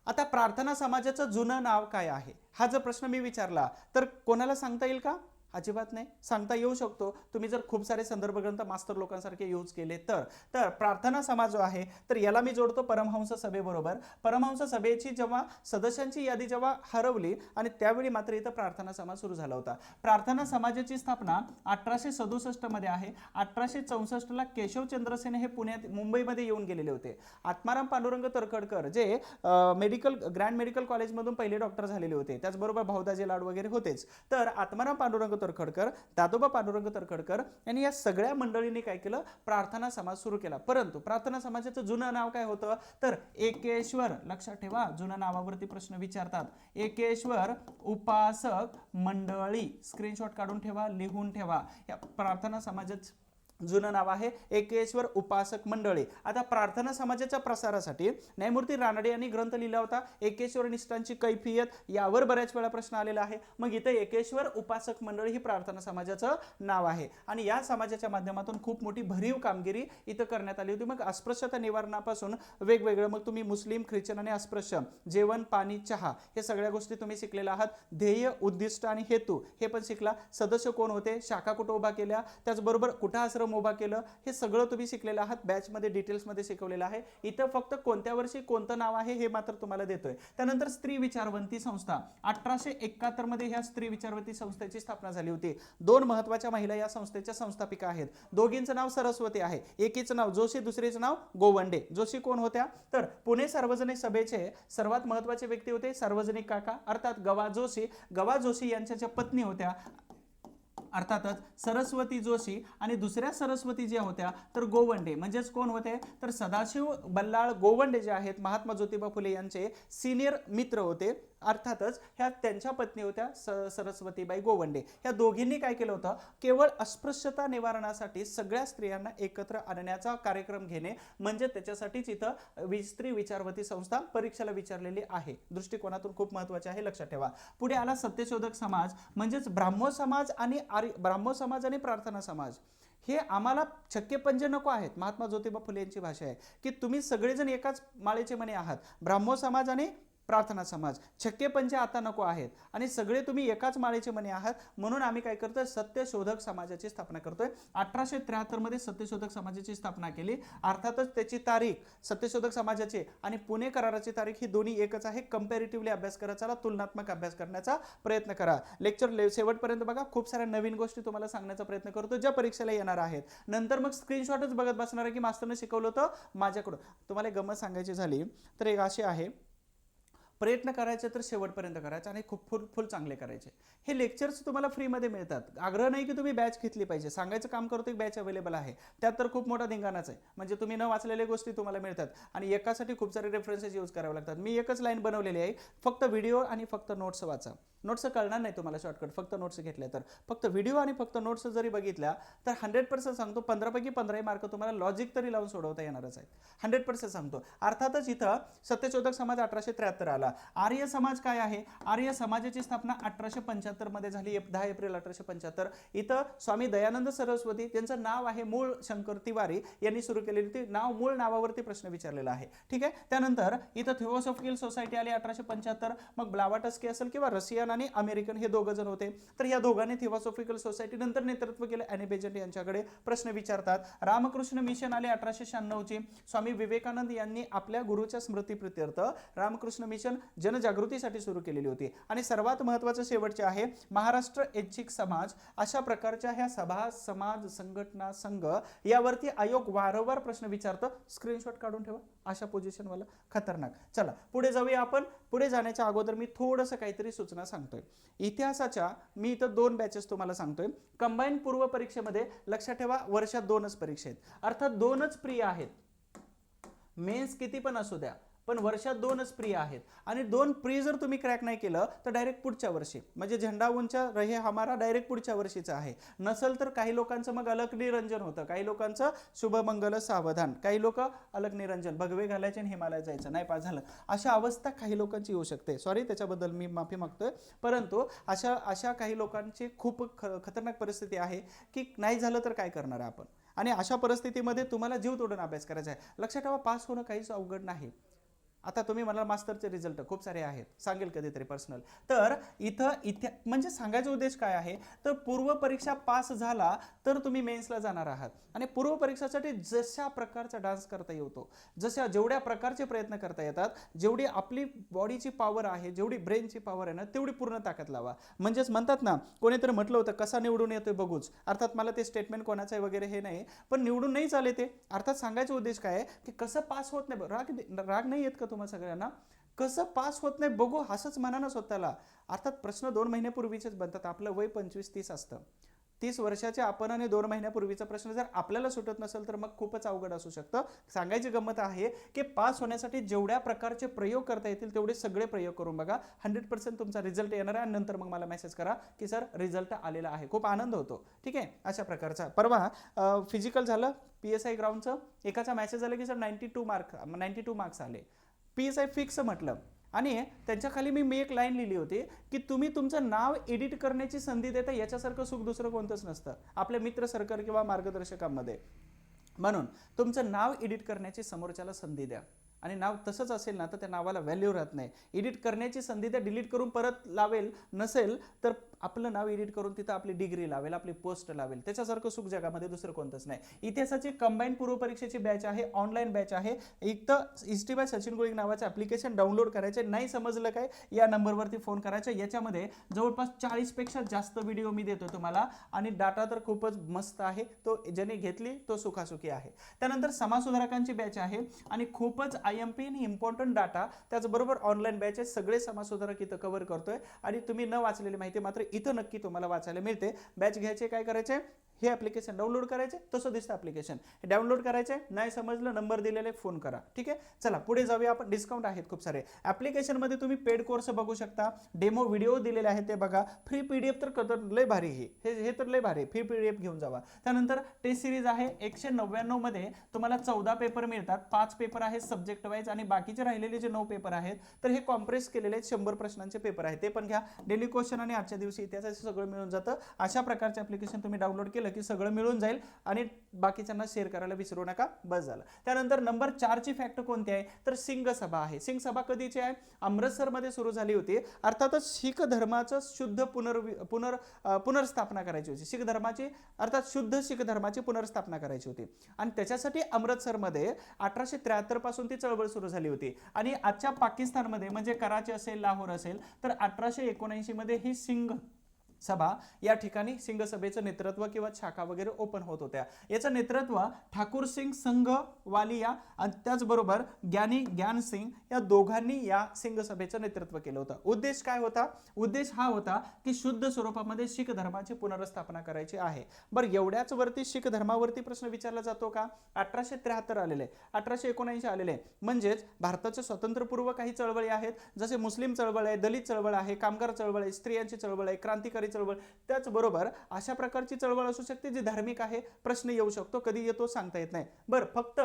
S1: आता प्रार्थना समाजाचं जुनं नाव काय आहे, हा जर प्रश्न मी विचारला तर कोणाला सांगता येईल का? अजिबात नाही. सांगता येऊ शकतो तुम्ही जर खूप सारे संदर्भ ग्रंथ मास्तर लोकांसारखे यूज केले तर प्रार्थना समाज जो आहे तर याला मी जोडतो परमहंस सभेबरोबर. परमहंस सभेची जेव्हा सदस्यांची यादी जेव्हा हरवली आणि त्यावेळी मात्र इथं प्रार्थना समाज सुरू झाला होता. प्रार्थना समाजाची स्थापना 1867 मध्ये आहे. 1864 ला केशवचंद्र सेन हे मुंबईमध्ये येऊन गेलेले होते. आत्माराम पांडुरंग तरखडकर जे ग्रँड मेडिकल कॉलेजमधून पहिले डॉक्टर झालेले होते, त्याचबरोबर भाऊदाजी लाड वगैरे होतेच. तर आत्माराम पांडुरंग तरखडकर, दादोबा पांडुरंग तरखडकर यांनी या सगळ्या मंडळींनी काय केलं, प्रार्थना समाज सुरू केला. परंतु प्रार्थना समाजाचं जुनं नाव काय होतं तर एकेश्वर. लक्षात ठेवा, जुनं नावावरती प्रश्न विचारतात. एकेश्वर उपासक मंडळी. स्क्रीनशॉट काढून ठेवा, लिहून ठेवा. या प्रार्थना समाजाचं जुनं नाव आहे एकेश्वर उपासक मंडळी. आता प्रार्थना समाजाच्या प्रसारासाठी न्यायमूर्ती रानडे यांनी ग्रंथ लिहिला होता एकेश्वर निष्ठांची कैफियत, यावर बऱ्याच वेळा प्रश्न आलेला आहे. मग इथे एकेश्वर उपासक मंडळी ही प्रार्थना समाजाचं नाव आहे आणि या समाजाच्या माध्यमातून खूप मोठी भरीव कामगिरी इथं करण्यात आली होती. मग अस्पृश्यता निवारणापासून वेगवेगळं, मग तुम्ही मुस्लिम, ख्रिश्चन आणि अस्पृश्य, जेवण, पाणी, चहा हे सगळ्या गोष्टी तुम्ही शिकलेला आहात. ध्येय, उद्दिष्ट आणि हेतू हे पण शिकला. सदस्य कोण होते, शाखा कुठं उभा केल्या, त्याचबरोबर कुठं आश्रम उभा केलं, हे सगळं तुम्ही शिकलेलं आहात. बॅच मध्ये डिटेल्स मध्ये शिकवलेलं आहे. इथं फक्त कोणत्या वर्षी कोणतं नाव आहे हे मात्र तुम्हाला देतोय. त्यानंतर स्त्री विचारवंती संस्था 1871 मध्ये ह्या स्त्री विचारवंती संस्थेची स्थापना झाली होती. 2 महत्वाच्या महिला या संस्थेच्या संस्थापिका आहेत. दोघींचं नाव सरस्वती आहे, एकीचं नाव जोशी, दुसरीचं नाव गोवंडे. जोशी कोण होत्या तर पुणे सार्वजनिक सभेचे सर्वात महत्वाचे व्यक्ती होते सार्वजनिक काका, अर्थात गवा जोशी. गवा जोशी यांच्या ज्या पत्नी होत्या अर्थातच सरस्वती जोशी आणि दुसऱ्या सरस्वती ज्या होत्या तर गोवंडे. म्हणजेच कोण होते तर सदाशिव बल्लाळ गोवंडे जे आहेत महात्मा ज्योतिबा फुले यांचे सिनियर मित्र होते. अर्थातच ह्या त्यांच्या पत्नी होत्या सरस्वतीबाई गोवंडे. ह्या दोघींनी काय केलं होतं, केवळ अस्पृश्यता निवारणासाठी सगळ्या स्त्रियांना एकत्र आणण्याचा कार्यक्रम घेणे, म्हणजे त्याच्यासाठीच इथं स्त्री विचारवती संस्था परीक्षेला विचारलेली आहे. दृष्टिकोनातून खूप महत्वाचे आहे, लक्षात ठेवा. पुढे आला सत्यशोधक समाज, म्हणजेच ब्राह्मो समाज आणि प्रार्थना समाज. हे आम्हाला छक्के पंजे नको आहेत. महात्मा ज्योतिबा फुले यांची भाषा आहे की तुम्ही सगळेजण एकाच माळेचे मणी आहात. ब्राह्मो समाज आणि प्रार्थना समाज, छक्के पंजे आता नको आहेत आणि सगळे तुम्ही एकाच माळेचे मणी आहात. म्हणून आम्ही काय करतोय, सत्यशोधक समाजाची स्थापना करतोय. 1873 मध्ये सत्यशोधक समाजाची स्थापना केली. अर्थातच त्याची तारीख, सत्यशोधक समाजाची आणि पुणे कराराची तारीख ही दोन्ही एकच आहे. कंपॅरेटिव्हली अभ्यास करा, चला तुलनात्मक अभ्यास करण्याचा प्रयत्न करा. लेक्चर शेवटपर्यंत बघा, खूप साऱ्या नवीन गोष्टी तुम्हाला सांगण्याचा प्रयत्न करतो ज्या परीक्षेला येणार आहेत. नंतर मग स्क्रीनशॉटच बघत बसणार आहे की मास्तरने शिकवलं होतं माझ्याकडून. तुम्हाला गंमत सांगायची झाली तर एक अशी आहे, प्रयत्न करायचे तर शेवटपर्यंत करायचे आणि खूप फुल चांगले करायचे. हे लेक्चर्स तुम्हाला फ्रीमध्ये मिळतात. आग्रह नाही की तुम्ही बॅच घेतली पाहिजे, सांगायचं काम करतो की बॅच अवेलेबल आहे. त्यात तर खूप मोठा धिंगाणाच आहे. म्हणजे तुम्ही न वाचलेल्या गोष्टी तुम्हाला मिळतात आणि एकासाठी खूप सारे रेफरन्सेस यूज करावे लागतात. मी एकच लाईन बनवलेली आहे, फक्त व्हिडिओ आणि फक्त नोट्स वाचा. नोट्स कळणार नाही तुम्हाला शॉर्टकट, फक्त नोट्स घेतल्या तर. फक्त व्हिडिओ आणि फक्त नोट्स जरी बघितल्या तर 100% सांगतो 15 पैकी 15 मार्क तुम्हाला लॉजिक तरी लावून सोडवता येणारच आहेत. 100% सांगतो. अर्थातच इथं सत्यशोधक समाज 1873 आला. आर्य समाज काय आहे, आर्य समाजाची स्थापना 1875 मध्ये झाली, 10 एप्रिल 1875. इथं स्वामी दयानंद सरस्वती त्यांचं नाव आहे, मूळ शंकर तिवारी यांनी सुरू केलेली. ती नाव, मूळ नावावरती प्रश्न विचारलेला आहे. ठीक आहे. त्यानंतर इथं थिओसॉफिकल सोसायटी आली 1875. मग ब्लावाटस्की असेल किंवा रशियन आणि अमेरिकन हे दोघं जण होते. तर या दोघांनी थिओसॉफिकल सोसायटी नंतर नेतृत्व केलं. ॲनी बेजंट यांच्याकडे प्रश्न विचारतात. रामकृष्ण मिशन आले 1896 ची. स्वामी विवेकानंद यांनी आपल्या गुरुच्या स्मृतीप्रित्यर्थ रामकृष्ण मिशन जनजागृतीसाठी सुरू केलेली होती. आणि सर्वात महत्त्वाचं शेवटचे आहे महाराष्ट्र ऐच्छिक समाज. अशा प्रकारच्या ह्या सभा, समाज, संघटना, संघ यावरती आयोग वारंवार प्रश्न विचारतो. स्क्रीनशॉट काढून ठेवा. अशा पोझिशन वाला खतरनाक. चला पुढे जाऊया आपण. पुढे जाण्याच्या अगोदर मी थोडंसं काहीतरी सूचना सांगतोय. इतिहासाच्या मी इथं 2 बॅचेस तुम्हाला सांगतोय. कंबाईन पूर्व परीक्षेमध्ये लक्षात ठेवा वर्षात 2च परीक्षा आहेत, अर्थात 2च प्रिय आहेत. मेन्स किती पण असू द्या, पण वर्षात 2च प्री आहेत आणि 2 प्री जर तुम्ही क्रॅक नाही केलं तर डायरेक्ट पुढच्या वर्षी, म्हणजे झेंडा उंचा रहे हमारा डायरेक्ट पुढच्या वर्षीचा आहे. नसेल तर काही लोकांचं मग अलग निरंजन होतं, काही लोकांचं शुभमंगल सावधान, काही लोक अलग निरंजन भगवे घालायचे आणि हिमालयात जायचं, नाही पास झालं, अशा अवस्था काही लोकांची येऊ शकते. सॉरी त्याच्याबद्दल मी माफी मागतोय, परंतु अशा काही लोकांची खूप खतरनाक परिस्थिती आहे की नाही झालं तर काय करणार आपण. आणि अशा परिस्थितीमध्ये तुम्हाला जीव तोडून अभ्यास करायचा आहे. लक्षात ठेवा, पास होणं काहीच अवघड नाही. आता तुम्ही मला मास्टरचे रिझल्ट खूप सारे आहेत, सांगेल कधीतरी पर्सनल. तर इथे म्हणजे सांगायचा उद्देश काय आहे, तर पूर्व परीक्षा पास झाला तर तुम्ही मेन्सला जाणार आहात आणि पूर्व परीक्षेसाठी जशा प्रकारचा डान्स करता येतो, जेवढ्या प्रकारचे प्रयत्न करता येतात, जेवढी आपली बॉडीची पॉवर आहे, जेवढी ब्रेनची पॉवर आहे ना, तेवढी पूर्ण ताकद लावा. म्हणजेच म्हणतात ना, कोणीतरी म्हटलं होतं कसा निवडून येतोय बघूच. अर्थात मला ते स्टेटमेंट कोणाचं आहे वगैरे हे नाही, पण निवडून नाही चाले ते. अर्थात सांगायचा उद्देश काय आहे की कसं पास होत नाही, राग नाही येत का तुम्हाला सगळ्यांना, कसं पास होत नाही बघू, हसच म्हणा ना स्वतःला. अर्थात प्रश्न 2 महिन्यापूर्वीचेच बनतात. आपलं वय 25-30 असतं. 30 वर्षाचे आपण आणि 2 महिन्यापूर्वीचा प्रश्न जर आपल्याला सुटत नसेल तर मग खूपच अवघड असू शकतं. सांगायची गंमत आहे की पास होण्यासाठी जेवढ्या प्रकारचे प्रयोग करता येतील तेवढे सगळे प्रयोग करून बघा. 100% तुमचा रिझल्ट येणार आहे आणि नंतर मग मला मेसेज करा की सर रिझल्ट आलेला आहे. खूप आनंद होतो. ठीक आहे, अशा प्रकारचा. परवा फिजिकल झालं PSI ग्राउंडचं, एकाचा मेसेज आला की सर 92 मार्क्स आले. PSI फिक्स म्हटलं आणि त्यांच्या खाली मी एक लाईन लिहिली होती की तुम्ही तुमचं नाव एडिट करण्याची संधी देता, याच्यासारखं सुख दुसरं कोणतंच नसतं आपल्या मित्र सर्कल किंवा मार्गदर्शकांमध्ये. म्हणून तुमचं नाव एडिट करण्याची समोरच्याला संधी द्या. आणि नाव तसंच असेल ना तर त्या नावाला व्हॅल्यू राहत नाही. एडिट करण्याची संधी त्या डिलीट करून परत लावेल, नसेल तर आपलं नाव एडिट करून तिथं आपली डिग्री लावेल, आपली पोस्ट लावेल. त्याच्यासारखं सुख जगामध्ये दुसरं कोणतंच नाही. इतिहासाची कंबाईंड पूर्व परीक्षेची बॅच आहे, ऑनलाईन बॅच आहे. एक तर हिस्ट्री बाय सचिन गोळी नावाचं ॲप्लिकेशन डाउनलोड करायचे. नाही समजलं काय, या नंबरवरती फोन करायचा. याच्यामध्ये जवळपास 40पेक्षा जास्त व्हिडिओ मी देतो तुम्हाला आणि डाटा तर खूपच मस्त आहे. तो ज्याने घेतली तो सुखासुखी आहे. त्यानंतर समाज सुधारकांची बॅच आहे आणि खूपच IMP आणि इम्पॉर्टंट डाटा, त्याचबरोबर ऑनलाईन बॅच आहे. सगळे समाज सुधारक इथं कव्हर करतोय आणि तुम्ही न वाचलेली माहिती मात्र इथं नक्की तुम्हाला वाचायला मिळते. बॅच घ्यायचे काय करायचे, हे ॲप्लिकेशन डाउनलोड करायचे, तसं दिसतं ॲप्लिकेशन, हे डाउनलोड करायचे. नाही समजलं नंबर दिलेले फोन करा. ठीक आहे, चला पुढे जाऊया आपण. डिस्काउंट आहेत खूप सारे ॲप्लिकेशनमध्ये. तुम्ही पेड कोर्स बघू शकता, डेमो व्हिडिओ दिलेले आहेत ते बघा. फ्री PDF तर लय भारी, हे तर लय भारी. फ्री PDF घेऊन जावा. त्यानंतर टेस्ट सिरीज आहे. 199 मध्ये तुम्हाला 14 पेपर मिळतात. 5 पेपर आहेत सब्जेक्ट वाईज आणि बाकीचे राहिलेले जे 9 पेपर आहेत तर हे कॉम्प्रेस केलेले आहेत. 100 प्रश्नांचे पेपर आहेत, ते पण घ्या. डेली क्वेश्चन आणि आजच्या दिवशी इतिहासाचं सगळं मिळून जातं. अशा प्रकारचे ॲप्लिकेशन तुम्ही डाउनलोड केलं की सगळं मिळून जाईल आणि बाकीच्यांना शेअर करायला विसरू नका. बस झालं. त्यानंतर नंबर 4 ची फॅक्ट कोणती आहे, तर सिंग सभा आहे. सिंग सभा कधीची आहे, अमृतसरमध्ये सुरू झाली होती. अर्थातच शीख धर्माचं शुद्ध पुनर्स्थापना करायची होती. शीख धर्माची, अर्थात शुद्ध शीख धर्माची पुनर्स्थापना करायची होती आणि त्याच्यासाठी अमृतसरमध्ये 1873 पासून ती चळवळ सुरू झाली होती. आणि आजच्या पाकिस्तानमध्ये म्हणजे कराची असेल, लाहोर असेल, तर 1879 मध्ये ही सिंग सभा या ठिकाणी सिंग सभेचं नेतृत्व किंवा शाखा वगैरे ओपन होत होत्या. याचं नेतृत्व ठाकूर सिंग संघवालिया आणि त्याचबरोबर ज्ञान सिंग या दोघांनी या सिंग सभेचं नेतृत्व केलं होतं. उद्देश काय होता, उद्देश हा होता की शुद्ध स्वरूपामध्ये शीख धर्माची पुनर्स्थापना करायची आहे. बरं, एवढ्याच वरती शीख धर्मावरती प्रश्न विचारला जातो का. 1873 आलेले, 1879 आलेले, म्हणजेच भारताच्या स्वातंत्र्यपूर्व काही चळवळी आहेत, जसे मुस्लिम चळवळ आहे, दलित चळवळ आहे, कामगार चळवळ आहे, स्त्रियांची चळवळ आहे, क्रांतिकारी चळवळ. त्याचबरोबर अशा प्रकारची चळवळ असू शकते जी धार्मिक आहे. प्रश्न येऊ शकतो, कधी येतो सांगता येत नाही. बरं, फक्त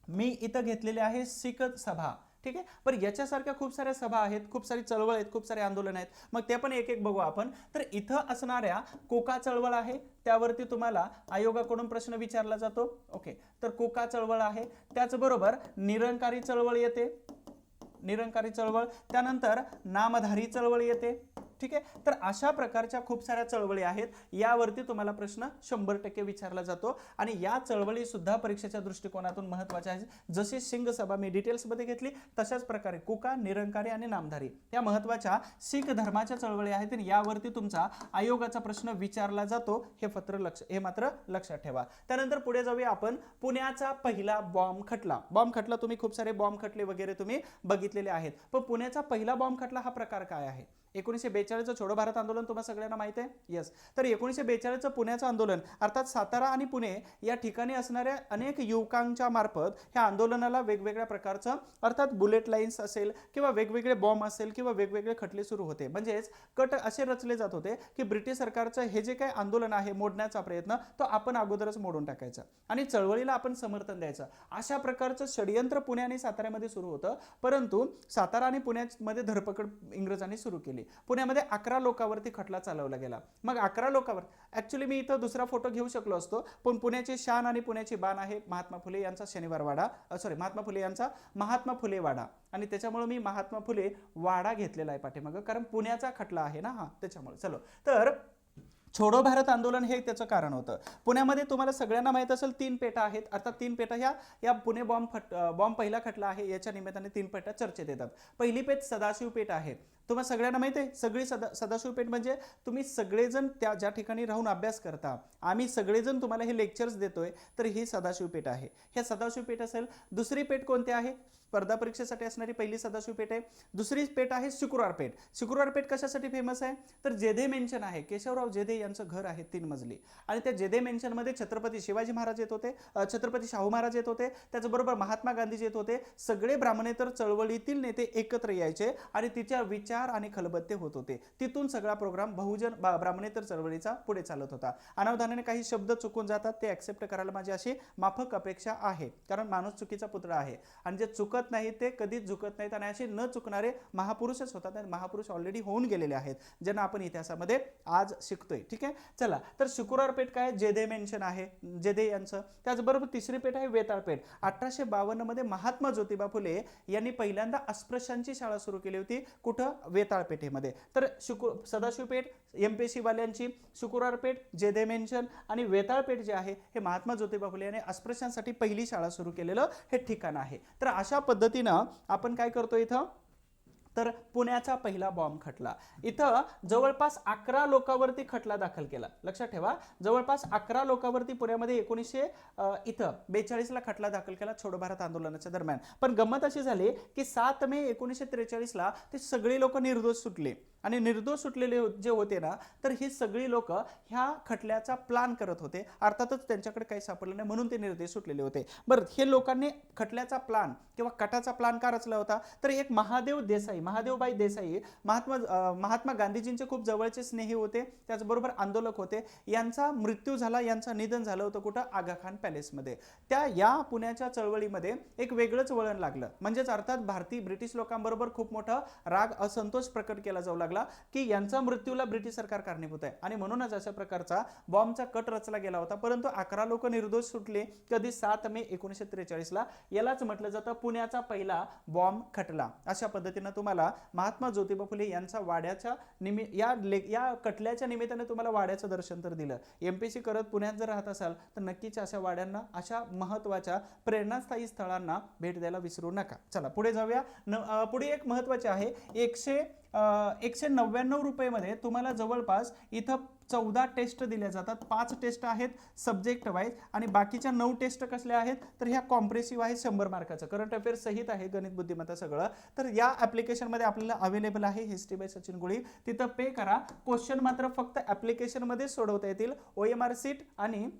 S1: मी इथं घेतलेले आहे शीख सभा. ठीक आहे, पण याच्यासारख्या खूप साऱ्या सभा आहेत, खूप सारी चळवळ आहेत, खूप सारे आंदोलन आहेत. मग ते पण एक एक बघू आपण. तर इथं असणाऱ्या कोका चळवळ आहे, त्यावरती तुम्हाला आयोगाकडून प्रश्न विचारला जातो. ओके, तर कोका चळवळ आहे. त्याचबरोबर निरंकारी चळवळ येते, निरंकारी चळवळ. त्यानंतर नामधारी चळवळ येते. ठीक आहे, तर अशा प्रकारच्या खूप साऱ्या चळवळी आहेत. यावरती तुम्हाला प्रश्न 100% विचारला जातो आणि या चळवळी सुद्धा परीक्षेच्या दृष्टिकोनातून महत्त्वाच्या आहेत. जशी सिंग सभा मी डिटेल्समध्ये घेतली, तशाच प्रकारे कुका, निरंकारी आणि नामधारी या महत्त्वाच्या शीख धर्माच्या चळवळी आहेत आणि यावरती तुमचा आयोगाचा प्रश्न विचारला जातो. हे मात्र लक्षात ठेवा. त्यानंतर पुढे जाऊया आपण. पुण्याचा पहिला बॉम्ब खटला तुम्ही खूप सारे बॉम्ब खटले वगैरे तुम्ही बघितलेले आहेत, पण पुण्याचा पहिला बॉम्ब खटला हा प्रकार काय आहे. 1942चं छोडो भारत आंदोलन तुम्हाला सगळ्यांना माहिती आहे. यस. तर 1942चं पुण्याचं आंदोलन अर्थात सातारा आणि पुणे या ठिकाणी असणाऱ्या अनेक युवकांच्या मार्फत ह्या आंदोलनाला वेगवेगळ्या प्रकारचं अर्थात बुलेट लाईन्स असेल किंवा वेगवेगळे बॉम्ब असेल किंवा वेगवेगळे खटले सुरू होते. म्हणजेच कट असे रचले जात होते की ब्रिटिश सरकारचं हे जे काही आंदोलन आहे मोडण्याचा प्रयत्न तो आपण अगोदरच मोडून टाकायचा आणि चळवळीला आपण समर्थन द्यायचं. अशा प्रकारचं षडयंत्र पुणे आणि साताऱ्यामध्ये सुरू होतं. परंतु सातारा आणि पुण्यामध्ये धरपकड इंग्रजांनी सुरू केली. पुण्यामध्ये 11 लोकांवरती खटला चालवला गेला. मग 11 लोकांवर ऍक्च्युली मी इथं दुसरा फोटो घेऊ शकलो असतो, पण पुण्याची शान आणि पुण्याची बाण आहे महात्मा फुले यांचा शनिवार वाडा, महात्मा फुले यांचा महात्मा फुले वाडा, आणि त्याच्यामुळे मी महात्मा फुले वाडा घेतलेला आहे पाठीमागं, कारण पुण्याचा खटला आहे ना हा, त्याच्यामुळे. चलो, तर छोडो भारत आंदोलन हे त्याचं कारण होतं. पुण्यामध्ये तुम्हाला सगळ्यांना माहित असेल 3 पेटा आहेत. अर्थात 3 पेटा या पुणे बॉम्ब पहिला खटला आहे याच्या निमित्ताने 3 पेटा चर्चेत येतात. पहिली पेठ सदाशिव पेठ आहे. तुम्हाला सगळ्यांना माहिती आहे, सगळी सदाशिव पेठ म्हणजे तुम्ही सगळेजण त्या ज्या ठिकाणी राहून अभ्यास करता, आम्ही सगळेजण तुम्हाला हे लेक्चर्स देतोय, तर ही सदाशिव पेठ आहे. हे सदाशिव पेठ असेल. दुसरी पेठ कोणती आहे? स्पर्धा परीक्षेसाठी असणारी पहिली सदाशिव पेठ आहे. दुसरी पेठ आहे शुक्रवार पेठ. शुक्रवार पेठ कशासाठी फेमस आहे? तर जेधे मेन्शन आहे, केशवराव जेधे यांचं घर आहे 3 मजली, आणि त्या जेधे मेन्शन मध्ये छत्रपती शिवाजी महाराज येत होते, छत्रपती शाहू महाराज येत होते, त्याचबरोबर महात्मा गांधीजी येत होते. सगळे ब्राह्मणेतर चळवळीतील नेते एकत्र यायचे आणि तिच्या विचार आणि खलबत्ते होत होते. तिथून सगळा प्रोग्राम बहुजन ब्राह्मणेतर चळवळीचा पुढे चालत होता. अनावधानाने काही शब्द चुकून जातात, ते ऍक्सेप्ट करायला माझी अशी माफक अपेक्षा आहे, कारण माणूस चुकीचा पुत्र आहे आणि जे चुकत नाही ते कधीच झुकत नाहीत, आणि असे न चुकणारे महापुरुषच होतात. आणि महापुरुष ऑलरेडी होऊन गेलेले आहेत, ज्यांना आपण इतिहासामध्ये आज शिकतोय. ठीक आहे, चला. तर शुक्रवार पेठ काय? जेधे मेन्शन आहे, जेधे यांचं. त्याचबरोबर तिसरी पेठ आहे वेताळ पेठ. 1852 मध्ये महात्मा ज्योतिबा फुले यांनी पहिल्यांदा अस्पृश्यांची शाळा सुरू केली होती. कुठं? वेताळ पेठेमध्ये. तर सदाशिव पेठ एमपीएससी वाल्यांची, शुक्रवार पेठ, जेधे मेन्शन आणि वेताळ पेठ जे आहे हे महात्मा ज्योतिबा फुले यांनी अस्पृश्यांसाठी पहिली शाळा सुरू केलेलं हे ठिकाण आहे. तर अशा पद्धतीनं आपण काय करतो इथं? तर पुण्याचा पहिला बॉम्ब खटला. इथं जवळपास 11 लोकांवरती खटला दाखल केला. लक्षात ठेवा, जवळपास 11 लोकांवरती पुण्यामध्ये 1942ला खटला दाखल केला छोडो भारत आंदोलनाच्या दरम्यान. पण गंमत अशी झाली की 7 मे 1943ला ते सगळी लोक निर्दोष सुटले, आणि निर्दोष सुटलेले जे होते ना, तर ही सगळी लोक ह्या खटल्याचा प्लान करत होते. अर्थातच त्यांच्याकडे काही सापडलं नाही म्हणून ते निर्दोष सुटलेले होते. बरं, हे लोकांनी खटल्याचा प्लान किंवा कटाचा प्लान का रचला होता? तर एक महादेवबाई देसाई महात्मा गांधीजींचे खूप जवळचे स्नेही होते, त्याचबरोबर आंदोलक होते. यांचा मृत्यू झाला, यांचं निधन झालं होतं कुठं? आगा खान पॅलेसमध्ये. या पुण्याच्या चळवळीमध्ये एक वेगळंच वळण लागलं. म्हणजेच अर्थात ब्रिटिश लोकांबरोबर खूप मोठा राग, असंतोष प्रकट केला जाऊ लागला की यांचा मृत्यूला ब्रिटिश सरकार कारणीभूत आहे, आणि म्हणूनच अशा प्रकारचा बॉम्बचा कट रचला गेला होता. परंतु 11 लोक निर्दोष सुटले. कधी? 7 मे 1943ला. यालाच म्हटलं जातं पुण्याचा पहिला बॉम्ब खटला. अशा पद्धतीनं तुम्हाला महात्मा ज्योतिबा फुले यांचा वाड्याच्या या कटल्याच्या निमित्ताने तुम्हाला वाड्याचं दर्शन तर दिलं. एमपीएससी करत पुण्यात जर राहत असाल तर नक्कीच अशा वाड्यांना, अशा महत्वाच्या प्रेरणास्थायी स्थळांना भेट द्यायला विसरू नका. चला पुढे जाऊया. पुढे एक महत्वाचे आहे, 199 रुपये तुम्हाला जवळपास इथं 14 टेस्ट दिल्या जातात. 5 टेस्ट आहेत सब्जेक्ट वाईज, आणि बाकीच्या 9 टेस्ट कसल्या आहेत? तर ह्या कॉम्प्रेसिव्ह आहे, 100 मार्काचं करंट अफेअर सहित आहे, गणित बुद्धिमत्ता सगळं. तर या ऍप्लिकेशनमध्ये आपल्याला अवेलेबल आहे हिस्ट्री बाय सचिन गुळी. तिथं पे करा. क्वेश्चन मात्र फक्त ऍप्लिकेशनमध्ये सोडवता येतील. OMR सीट आणि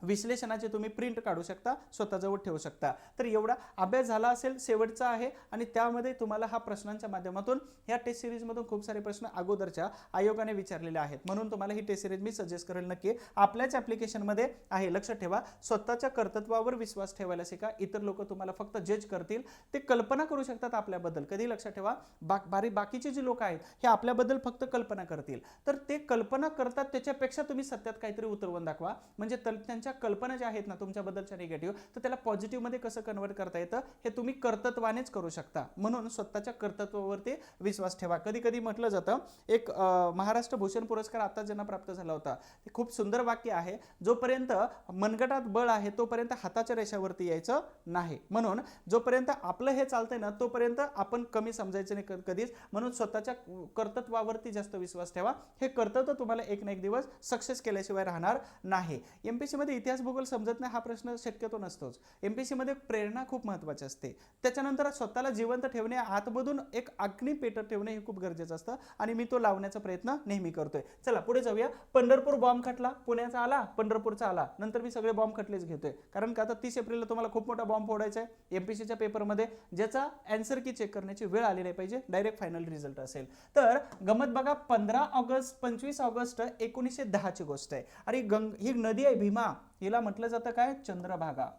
S1: विश्लेषणाचे तुम्ही प्रिंट काढू शकता, स्वतःजवळ ठेवू शकता. तर एवढा अभ्यास झाला असेल, शेवटचा आहे, आणि त्यामध्ये तुम्हाला हा प्रश्नांच्या माध्यमातून ह्या टेस्ट सिरीजमधून खूप सारे प्रश्न अगोदरच्या आयोगाने विचारलेले आहेत, म्हणून तुम्हाला ही टेस्ट सिरीज मी सजेस्ट करेल नक्की. आपल्याच ऍप्लिकेशनमध्ये आहे. लक्षात ठेवा, स्वतःच्या कर्तृत्वावर विश्वास ठेवायला शिका. इतर लोक तुम्हाला फक्त जज करतील, ते कल्पना करू शकतात आपल्याबद्दल. कधी? लक्षात ठेवा, बाकीचे जे लोक आहेत हे आपल्याबद्दल फक्त कल्पना करतील, तर ते कल्पना करतात त्याच्यापेक्षा तुम्ही सत्यात काहीतरी उतरवून दाखवा. म्हणजे त्यांच्या कल्पना ज्या आहेत ना तुमच्याबद्दलच्या निगेटिव्ह, तर त्याला पॉझिटिव्ह मध्ये कसं कन्वर्ट करता येतं हे तुम्ही कर्तृत्वानेच करू शकता. म्हणून स्वतःच्या कर्तृत्वावरती विश्वास ठेवा. कधी कधी म्हटलं जातं, एक महाराष्ट्र भूषण पुरस्कार आता ज्यांना प्राप्त झाला होता, ते खूप सुंदर वाक्य आहे, जोपर्यंत मनगटात बळ आहे तोपर्यंत हाताच्या रेषावरती यायचं नाही. म्हणून जोपर्यंत आपलं हे चालतंय ना तोपर्यंत आपण कमी समजायचं नाही कधीच. म्हणून स्वतःच्या कर्तृत्वावरती जास्त विश्वास ठेवा. हे कर्तृत्व तुम्हाला एक ना एक दिवस सक्सेस केल्याशिवाय राहणार नाही. एमपीएससी मध्ये इतिहास भूगोल समजत नाही हा प्रश्न शक्यतो नसतोच. MPSC मध्ये प्रेरणा खूप महत्त्वाची असते. त्याच्यानंतर स्वतःला जिवंत ठेवणे, आतमधून एक अग्नी पेटत ठेवणे हे खूप गरजेचं असतं आणि मी तो लावण्याचा प्रयत्न नेहमी करतोय. चला पुढे जाऊया. पंढरपूर बॉम्ब खटला पुण्याचा आला, पंढरपूरचा आला, नंतर मी सगळे बॉम्ब खटलेच घेतोय कारण का आता 30 एप्रिलला तुम्हाला खूप मोठा बॉम्ब फोडायचा आहे MPSCच्या पेपरमध्ये, ज्याचा आन्सर की चेक करण्याची वेळ आली नाही पाहिजे, डायरेक्ट फायनल रिझल्ट असेल. तर गमत बघा, 25 ऑगस्ट 1910 ची गोष्ट आहे. आणि ही नदी आहे भीमा, हिला म्हटलं जातं काय, चंद्रभागा.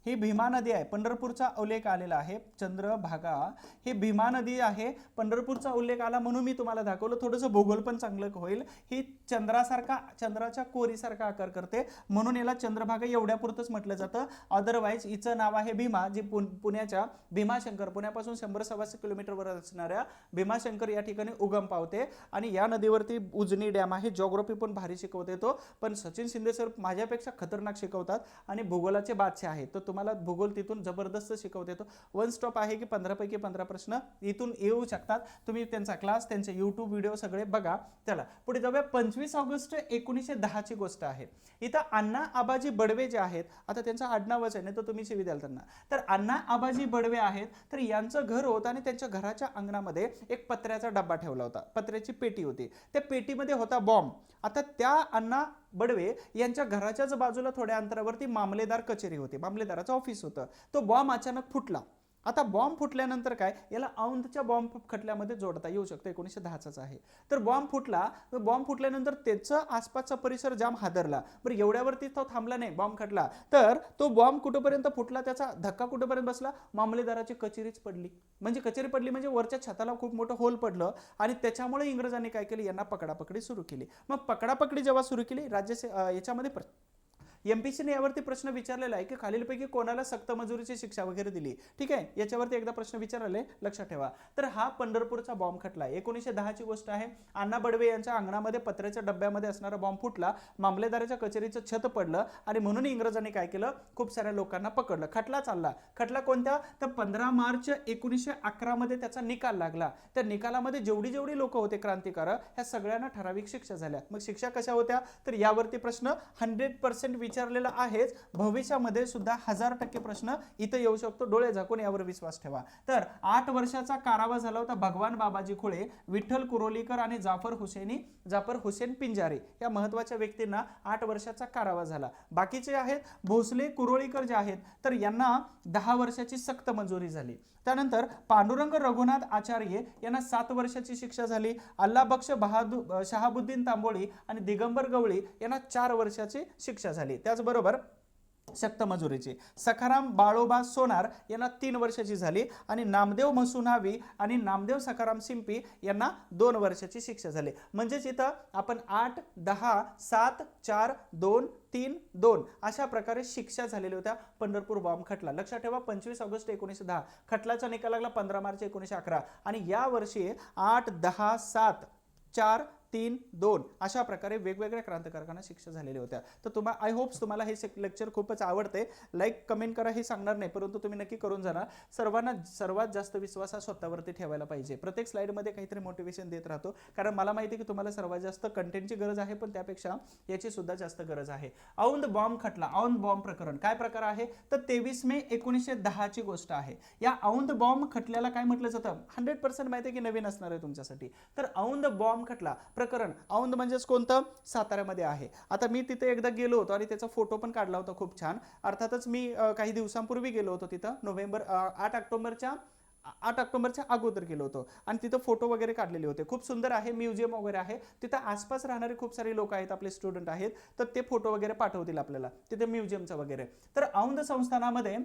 S1: ही भीमा नदी आहे, पंढरपूरचा उल्लेख आलेला आहे, चंद्रभागा ही भीमा नदी आहे. पंढरपूरचा उल्लेख आला म्हणून मी तुम्हाला दाखवलं, थोडंसं भूगोल पण चांगलं होईल. ही चंद्रासारखा, चंद्राच्या कोरीसारखा आकार करते म्हणून याला चंद्रभागा एवढ्यापुरतंच म्हटलं जातं. अदरवाईज हिचं नाव आहे भीमा, जी पुण्याच्या भीमाशंकर, पुण्यापासून 100-125 किलोमीटरवर असणाऱ्या भीमाशंकर या ठिकाणी उगम पावते. आणि या नदीवरती उजनी डॅम आहे. जिओग्राफी पण भारी शिकवते येतो, पण सचिन शिंदे सर माझ्यापेक्षा खतरनाक शिकवतात आणि भूगोलाचे बादशाह आहेत, तर तुम्हाला भूगोल तिथून जबरदस्त शिकवते येतो. वन स्टॉप आहे की 15 पैकी 15 प्रश्न इथून येऊ शकतात. तुम्ही त्यांचा क्लास, त्यांचे YouTube व्हिडिओ सगळे बघा. चला पुढे जाऊया. 25 ऑगस्ट 1910 ची गोष्ट आहे. इथं अण्णा आबाजी बडवे जे आहेत, आता त्यांचं आडनावच आहे, नाही तर तुम्ही शिवी द्याल त्यांना, तर अण्णा आबाजी बडवे आहेत, तर यांचं घर होतं आणि त्यांच्या घराच्या अंगणामध्ये एक पत्र्याचा डब्बा ठेवला होता, पत्र्याची पेटी होती, त्या पेटीमध्ये होता बॉम्ब. आता त्या अण्णा बडवे यांच्या घराच्याच बाजूला थोड्या अंतरावरती मामलेदार कचेरी होती, मामलेदाराचं ऑफिस होतं. तो बॉम्ब अचानक फुटला. आता बॉम्ब फुटल्यानंतर काय, याला औंधच्या बॉम्ब खटल्यामध्ये जोडता येऊ शकतो, 1910च आहे. तर बॉम्ब फुटला, बॉम्ब फुटल्यानंतर त्याचा आसपासचा परिसर जाम हादरला. बरं एवढ्यावरती तो थांबला नाही, बॉम्ब खटला, तर तो बॉम्ब कुठेपर्यंत फुटला, त्याचा धक्का कुठेपर्यंत बसला, मामलेदाराची कचेरीच पडली. म्हणजे कचेरी पडली म्हणजे वरच्या छताला खूप मोठं होल पडलं आणि त्याच्यामुळे इंग्रजांनी काय केलं, यांना पकडापकडी सुरू केली. मग पकडापकडी जेव्हा सुरू केली, याच्यामध्ये MPSCने यावरती प्रश्न विचारलेला आहे की खालीलपैकी कोणाला सक्त मजुरीची शिक्षा वगैरे दिली. ठीक आहे, याच्यावरती एकदा प्रश्न विचारले, लक्षात ठेवा. तर हा पंढरपूरचा बॉम्ब खटला 1910 ची गोष्ट आहे. अण्णा बडवे यांच्या अंगणामध्ये पत्र्याच्या डब्यामध्ये असणारा बॉम्ब फुटला, मामलेदाराच्या कचेरीचं छत पडलं आणि म्हणून इंग्रजांनी काय केलं, खूप साऱ्या लोकांना पकडलं. खटला चालला. खटला कोणत्या, तर 15 मार्च 1911 मध्ये त्याचा निकाल लागला. त्या निकालामध्ये जेवढी लोक होते क्रांतिकारक, ह्या सगळ्यांना ठराविक शिक्षा झाल्या. मग शिक्षा कशा होत्या, तर यावरती प्रश्न 100% विचारलेला आहेच. भविष्यामध्ये सुद्धा 1000% प्रश्न इथं येऊ शकतो, डोळे झाकून यावर विश्वास ठेवा. तर 8 वर्षाचा कारावास झाला होता भगवान बाबाजी खुळे, विठ्ठल कुरोलीकर आणि जाफर हुसेन पिंजारे या महत्वाच्या व्यक्तींना 8 वर्षाचा कारावास झाला. बाकीचे आहेत भोसले, कुरोळीकर जे आहेत, तर यांना 10 वर्षाची सक्त मंजुरी झाली. त्यानंतर पांडुरंग रघुनाथ आचार्य यांना 7 वर्षाची शिक्षा झाली. अल्लाबक्ष शहाबुद्दीन तांबोळी आणि दिगंबर गवळी यांना 4 वर्षाची शिक्षा झाली. त्याचबरोबर सक्त मजुरीची सखाराम बाळोबा सोनार यांना 3 वर्षाची झाली आणि नामदेव मसुनावी आणि नामदेव सखाराम सिंपी यांना 2 वर्षाची शिक्षा झाली. म्हणजेच इथं आपण 8, 10, 7, 4, 2, 3, 2 अशा प्रकारे शिक्षा झालेल्या होत्या पंढरपूर बॉम्ब खटला. लक्षात ठेवा, 25 ऑगस्ट 1910 खटल्याचा निकाल लागला 15 मार्च 1911 आणि या वर्षी 8, 10, 7, 4, 3, 2 अशा प्रकारे वेगवेगळ्या क्रांतिकारकांना शिक्षा झालेल्या होत्या. तर तुम्हाला आय होप्स तुम्हाला हे लेक्चर खूपच आवडते. लाईक कमेंट करा, हे सांगणार नाही परंतु तुम्ही नक्की करून जाणार. सर्वांना सर्वात जास्त विश्वास हा स्वतःवरती ठेवायला पाहिजे. प्रत्येक स्लाइडमध्ये काहीतरी मोटिवेशन देत राहतो, कारण मला माहिती आहे की तुम्हाला सर्वात जास्त कंटेंटची गरज आहे, पण त्यापेक्षा याची सुद्धा जास्त गरज आहे. औंध बॉम्ब खटला, औंध बॉम्ब प्रकरण काय प्रकार आहे, तर 23 मे 1910 ची गोष्ट आहे. या औंध बॉम्ब खटल्याला काय म्हटलं जातं, 100% माहिती आहे की नवीन असणार आहे तुमच्यासाठी. तर औंध बॉम्ब खटला प्रकरण, औंध म्हणजेच कोणतं, साताऱ्यामध्ये आहे. आता मी तिथे एकदा गेलो होतो आणि त्याचा फोटो पण काढला होता खूप छान. अर्थातच मी काही दिवसांपूर्वी गेलो होतो तिथं, 8 ऑक्टोबरच्या अगोदर गेलो होतो आणि तिथं फोटो वगैरे काढलेले होते. खूप सुंदर आहे, म्युझियम वगैरे आहे. तिथं आसपास राहणारे खूप सारे लोक आहेत, आपले स्टुडंट आहेत, तर ते फोटो वगैरे पाठवतील आपल्याला तिथे म्युझियमचं वगैरे. तर औंध संस्थानामध्ये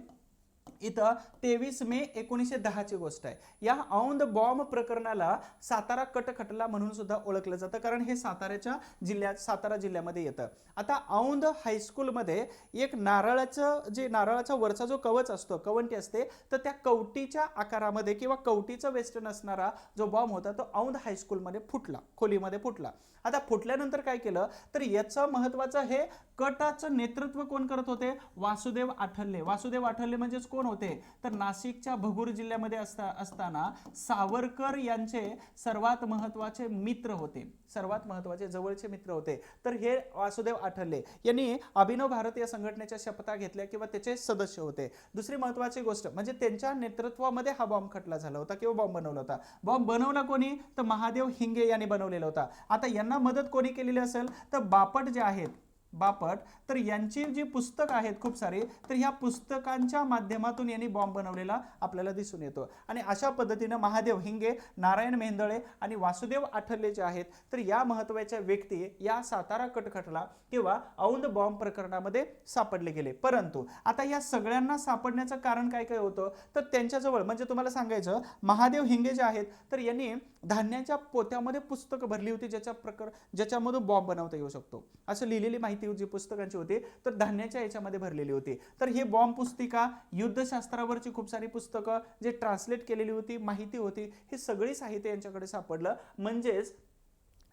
S1: इथं 23 मे 1910 ची गोष्ट आहे. या औंध बॉम्ब प्रकरणाला सातारा कट खटला म्हणून सुद्धा ओळखलं जातं, कारण हे सातारा जिल्ह्यामध्ये येतं. आता औंध हायस्कूलमध्ये एक नारळाचा वरचा जो कवच असतो, कवंटी असते, तर त्या कवटीच्या आकारामध्ये किंवा कवटीचं वेस्टर्न असणारा जो बॉम्ब होता तो औंध हायस्कूलमध्ये फुटला, खोलीमध्ये फुटला. आता फुटल्यानंतर काय केलं तर याचं महत्वाचं हे कटाचं नेतृत्व कोण करत होते, वासुदेव आठवले. वासुदेव आठवले म्हणजेच कोण होते तर नाशिकच्या भगूर जिल्ह्यामध्ये असताना सावरकर यांचे सर्वात महत्वाचे मित्र होते, सर्वात महत्वाचे जवळचे मित्र होते. तर हे वासुदेव आठवले यांनी अभिनव भारत या संघटनेच्या शपथा घेतल्या किंवा त्याचे सदस्य होते. दुसरी महत्वाची गोष्ट म्हणजे त्यांच्या नेतृत्वामध्ये हा बॉम्ब खटला झाला होता किंवा बॉम्ब बनवला होता. बॉम्ब बनवला कोणी तर महादेव हिंगे यांनी बनवलेला होता. आता यांना मदत कोणी केलेली असेल तर बापट जे आहेत, बापट, तर यांची जी पुस्तक आहेत खूप सारी, तर ह्या पुस्तकांच्या माध्यमातून यांनी बॉम्ब बनवलेला आपल्याला दिसून येतो. आणि अशा पद्धतीने महादेव हिंगे, नारायण मेहेंदळे आणि वासुदेव आठवले जे आहेत तर या महत्त्वाच्या व्यक्ती या सातारा कटखटला किंवा औंध बॉम्ब प्रकरणामध्ये सापडले गेले. परंतु आता या सगळ्यांना सापडण्याचं कारण काय काय होतं तर त्यांच्याजवळ म्हणजे तुम्हाला सांगायचं महादेव हिंगे जे आहेत तर यांनी धान्याच्या पोत्यामध्ये पुस्तकं भरली होती ज्याच्यामधून बॉम्ब बनवता येऊ शकतो असं लिहिलेली माहिती जी पुस्तकांची होती तर धान्याच्या याच्यामध्ये भरलेली होती. तर हे बॉम्ब पुस्तिका, युद्धशास्त्रावरची खूप सारी पुस्तकं जे ट्रान्सलेट केलेली होती, माहिती होती, हे सगळी साहित्य यांच्याकडे सापडलं. म्हणजेच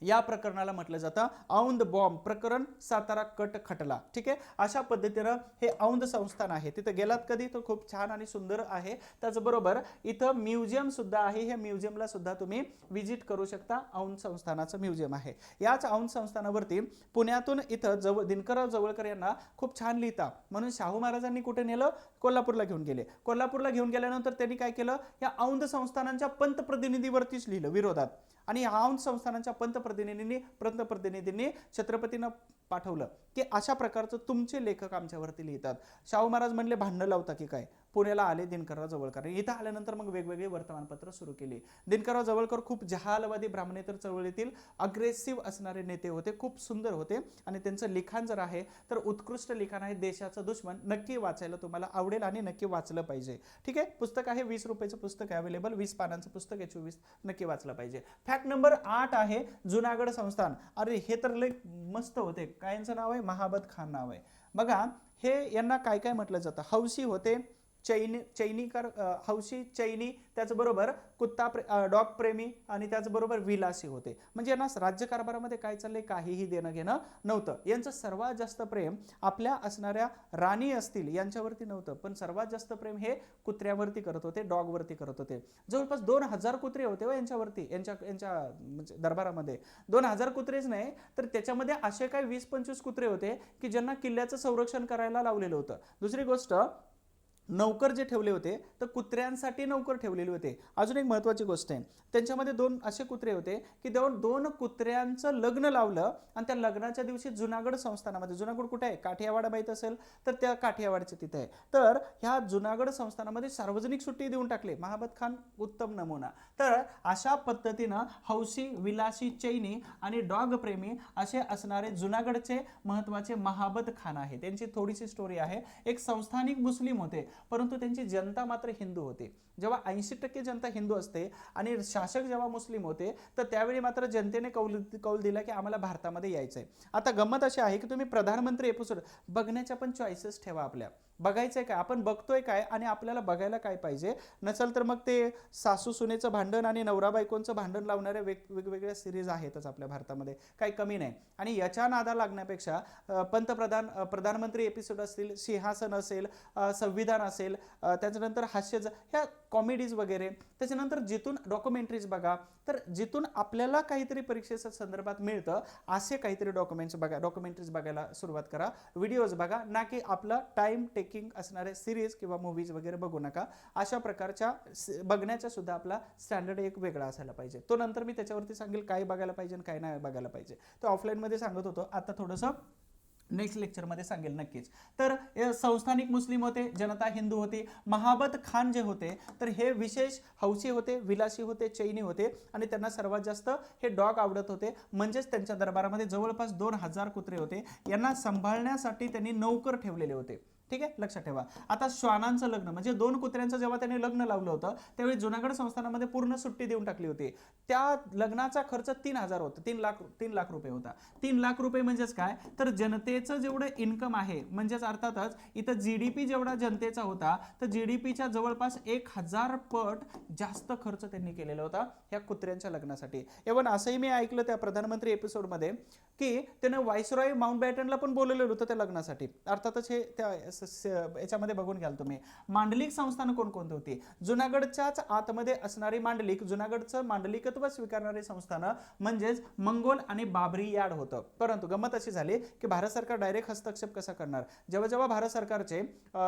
S1: या प्रकरणाला म्हटलं जातं औंध बॉम्ब प्रकरण सातारा कट खटला. ठीक आहे, अशा पद्धतीनं हे औंध संस्थान आहे. तिथे गेलात कधी तर खूप छान आणि सुंदर आहे. त्याचबरोबर इथं म्युझियम सुद्धा आहे, हे म्युझियमला सुद्धा तुम्ही विजिट करू शकता. औंध संस्थानाचं म्युझियम आहे. याच औंध संस्थानावरती पुण्यातून इथं दिनकरराव जवळकर यांना खूप छान लिहिता म्हणून शाहू महाराजांनी कुठे नेलं, कोल्हापूरला घेऊन गेले. कोल्हापूरला घेऊन गेल्यानंतर त्यांनी काय केलं, या औंध संस्थानांच्या पंतप्रतिनिधीवरतीच लिहिलं विरोधात. आणि या औंध संस्थानांच्या पंतप्रतिनिधींनी छत्रपतींना पाठवलं की अशा प्रकारचं तुमचे लेखक आमच्यावरती लिहितात. शाहू महाराज म्हणले भांडणं लावता की काय. पुण्याला आले दिनकरराव जवळकर. इथं आल्यानंतर मग वेगवेगळे वर्तमानपत्र सुरू केली. दिनकरराव जवळकर खूप जहालवादी ब्राह्मणेतर चळवळीतील अग्रेसिव्ह असणारे नेते होते, खूप सुंदर होते आणि त्यांचं लिखाण जर आहे तर उत्कृष्ट लिखाण आहे. देशाचं दुश्मन नक्की वाचायला तुम्हाला आवडेल आणि नक्की वाचलं पाहिजे. ठीक आहे, पुस्तक आहे 20 रुपयाचं पुस्तक आहे अवेलेबल, 20 पानांचं पुस्तक आहे, 24 नक्की वाचलं पाहिजे. फॅक्ट नंबर 8 आहे जुनागड संस्थान. अरे हे तर लय मस्त होते. काय यांचं नाव आहे, महाबत खान नाव आहे. बघा हे यांना काय काय म्हटलं जातं, हौशी होते, हौशी, चैनी, त्याचबरोबर डॉग प्रेमी आणि त्याचबरोबर विलासी होते. म्हणजे यांना राज्यकारभारामध्ये काय चाललंय काहीही देणं घेणं नव्हतं. यांचं सर्वात जास्त प्रेम आपल्या असणाऱ्या राणी असतील यांच्यावरती नव्हतं, पण सर्वात जास्त प्रेम हे कुत्र्यावरती करत होते, डॉगवरती करत होते. जवळपास 2000 कुत्रे होते व यांच्यावरती, यांच्या म्हणजे दरबारामध्ये 2000 कुत्रेच नाही तर त्याच्यामध्ये असे काही 20-25 कुत्रे होते की ज्यांना किल्ल्याचं संरक्षण करायला लावलेलं होतं. दुसरी गोष्ट, नौकर जे ठेवले होते तर कुत्र्यांसाठी नौकर ठेवलेले होते. अजून एक महत्त्वाची गोष्ट आहे, त्यांच्यामध्ये 2 असे कुत्रे होते की 2 कुत्र्यांचं लग्न लावलं आणि त्या लग्नाच्या दिवशी जुनागड संस्थानामध्ये, जुनागड कुठे आहे, काठियावाड माहीत असेल तर त्या काठियावाडच्या तिथे आहे, तर ह्या जुनागड संस्थानामध्ये सार्वजनिक सुट्टी देऊन टाकले. महाबत खान उत्तम नमुना. तर अशा पद्धतीनं हौशी, विलासी, चैनी आणि डॉग प्रेमी असे असणारे जुनागडचे महत्त्वाचे महाबत खान आहे. त्यांची थोडीशी स्टोरी आहे. एक संस्थानिक मुस्लिम होते परंतु त्यांची जनता मात्र हिंदू होती. जेव्हा 80% जनता हिंदू असते आणि शासक जेव्हा मुस्लिम होते तर त्यावेळी मात्र जनतेने कौल दिला की आम्हाला भारतामध्ये यायचंय. आता गंमत अशी आहे की तुम्ही प्रधानमंत्री एपिसोड बघण्याच्या पण चॉईसेस ठेवा. आपल्या बघायचंय काय, आपण बघतोय काय आणि आपल्याला बघायला काय पाहिजे. नसेल तर मग ते सासू सुनेचं भांडण आणि नवरा बायकोंचं भांडण लावणाऱ्या वेगवेगळ्या सिरीज आहेतच आपल्या भारतामध्ये, काही कमी नाही. आणि याच्या नादा लागण्यापेक्षा प्रधानमंत्री एपिसोड असतील, सिंहासन असेल, संविधान असेल, त्याच्यानंतर हास्य, ह्या कॉमेडीज वगैरे, त्याच्यानंतर जिथून डॉक्युमेंटरीज बघा, तर जिथून आपल्याला काहीतरी परीक्षेच्या संदर्भात मिळतं असे काहीतरी डॉक्युमेंटरीज बघायला सुरुवात करा, व्हिडिओज बघा, ना की आपला टाइम टेकिंग असणारे सिरीज किंवा मूवीज वगैरे बघू नका. अशा प्रकारच्या बघण्याचा सुद्धा आपला स्टँडर्ड एक वेगळा असायला पाहिजे. तो नंतर मी त्याच्यावरती सांगेल काय बघायला पाहिजे आणि काय नाही बघायला पाहिजे. तो ऑफलाईनमध्ये सांगत होतो, आता थोडंसं नेक्स्ट लेक्चरमध्ये सांगेल नक्कीच. तर संस्थानिक मुस्लिम होते, जनता हिंदू होती. महाबत खान जे होते तर हे विशेष हौशी होते, विलासी होते, चैनी होते आणि त्यांना सर्वात जास्त हे डॉग आवडत होते. म्हणजेच त्यांच्या दरबारामध्ये जवळपास 2000 कुत्रे होते. यांना सांभाळण्यासाठी त्यांनी नौकर ठेवलेले होते. ठीक आहे, लक्षात ठेवा. आता श्वानांचं लग्न म्हणजे 2 कुत्र्यांचं जेव्हा त्यांनी लग्न लावलं होतं त्यावेळी जुनागड संस्थानामध्ये पूर्ण सुट्टी देऊन टाकली होती. त्या लग्नाचा खर्च 3,000 होता, 3 लाख रुपये होता. 3 लाख रुपये म्हणजेच काय, तर जनतेचं जेवढं इन्कम आहे म्हणजेच अर्थातच इथं जीडीपी जेवढा जनतेचा होता तर जीडीपीच्या जवळपास 1000 पट जास्त खर्च त्यांनी केलेला होता या कुत्र्यांच्या लग्नासाठी. इव्हन असंही मी ऐकलं त्या प्रधानमंत्री एपिसोडमध्ये की त्यानं व्हाईसरॉय माउंटबॅटनला पण बोलवलेलं होतं त्या लग्नासाठी. अर्थातच हे त्या याच्यामध्ये बघून घ्याल तुम्ही. मांडलिक संस्थानं कोणकोणती होती, जुनागडच्याच आतमध्ये असणारी मांडलिक, जुनागडचं मांडलिकत्व स्वीकारणारी संस्थानं म्हणजेच मंगोल आणि बाबरी यार्ड होतं. परंतु गंमत अशी झाली की भारत सरकार डायरेक्ट हस्तक्षेप कसा करणार, जेव्हा जेव्हा भारत सरकारचे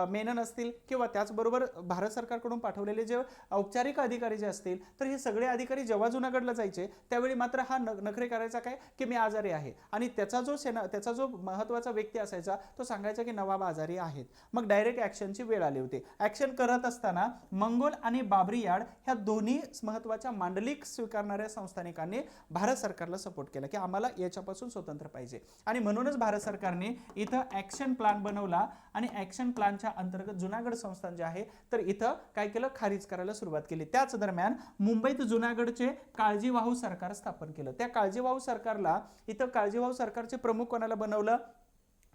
S1: मेनन असतील किंवा त्याचबरोबर भारत सरकारकडून पाठवलेले जे औपचारिक अधिकारी जे असतील तर हे सगळे अधिकारी जेव्हा जुनागडला जायचे त्यावेळी मात्र हा नखरे करायचा काय की मी आजारी आहे, आणि त्याचा जो महत्वाचा व्यक्ती असायचा तो सांगायचा की नवाब आजारी आहेत. मग डायरेक्ट ऍक्शनची वेळ आली होती. ऍक्शन करत असताना मंगोल आणि बाबरी यार्ड ह्या दोन्ही महत्वाच्या मांडलिक स्वीकारणाऱ्या संस्थानिकांनी भारत सरकारला सपोर्ट केला की आम्हाला याच्यापासून स्वतंत्र पाहिजे, आणि म्हणूनच भारत सरकारने इथं ऍक्शन प्लॅन बनवला आणि ऍक्शन प्लॅनच्या अंतर्गत जुनागड संस्थान जे आहे तर इथं काय केलं, खारिज करायला सुरुवात केली. त्याच दरम्यान मुंबईत जुनागडचे काळजीवाहू सरकार स्थापन केलं. त्या काळजीवाहू सरकारला इथं काळजीवाहू सरकारचे प्रमुख कोणाला बनवलं,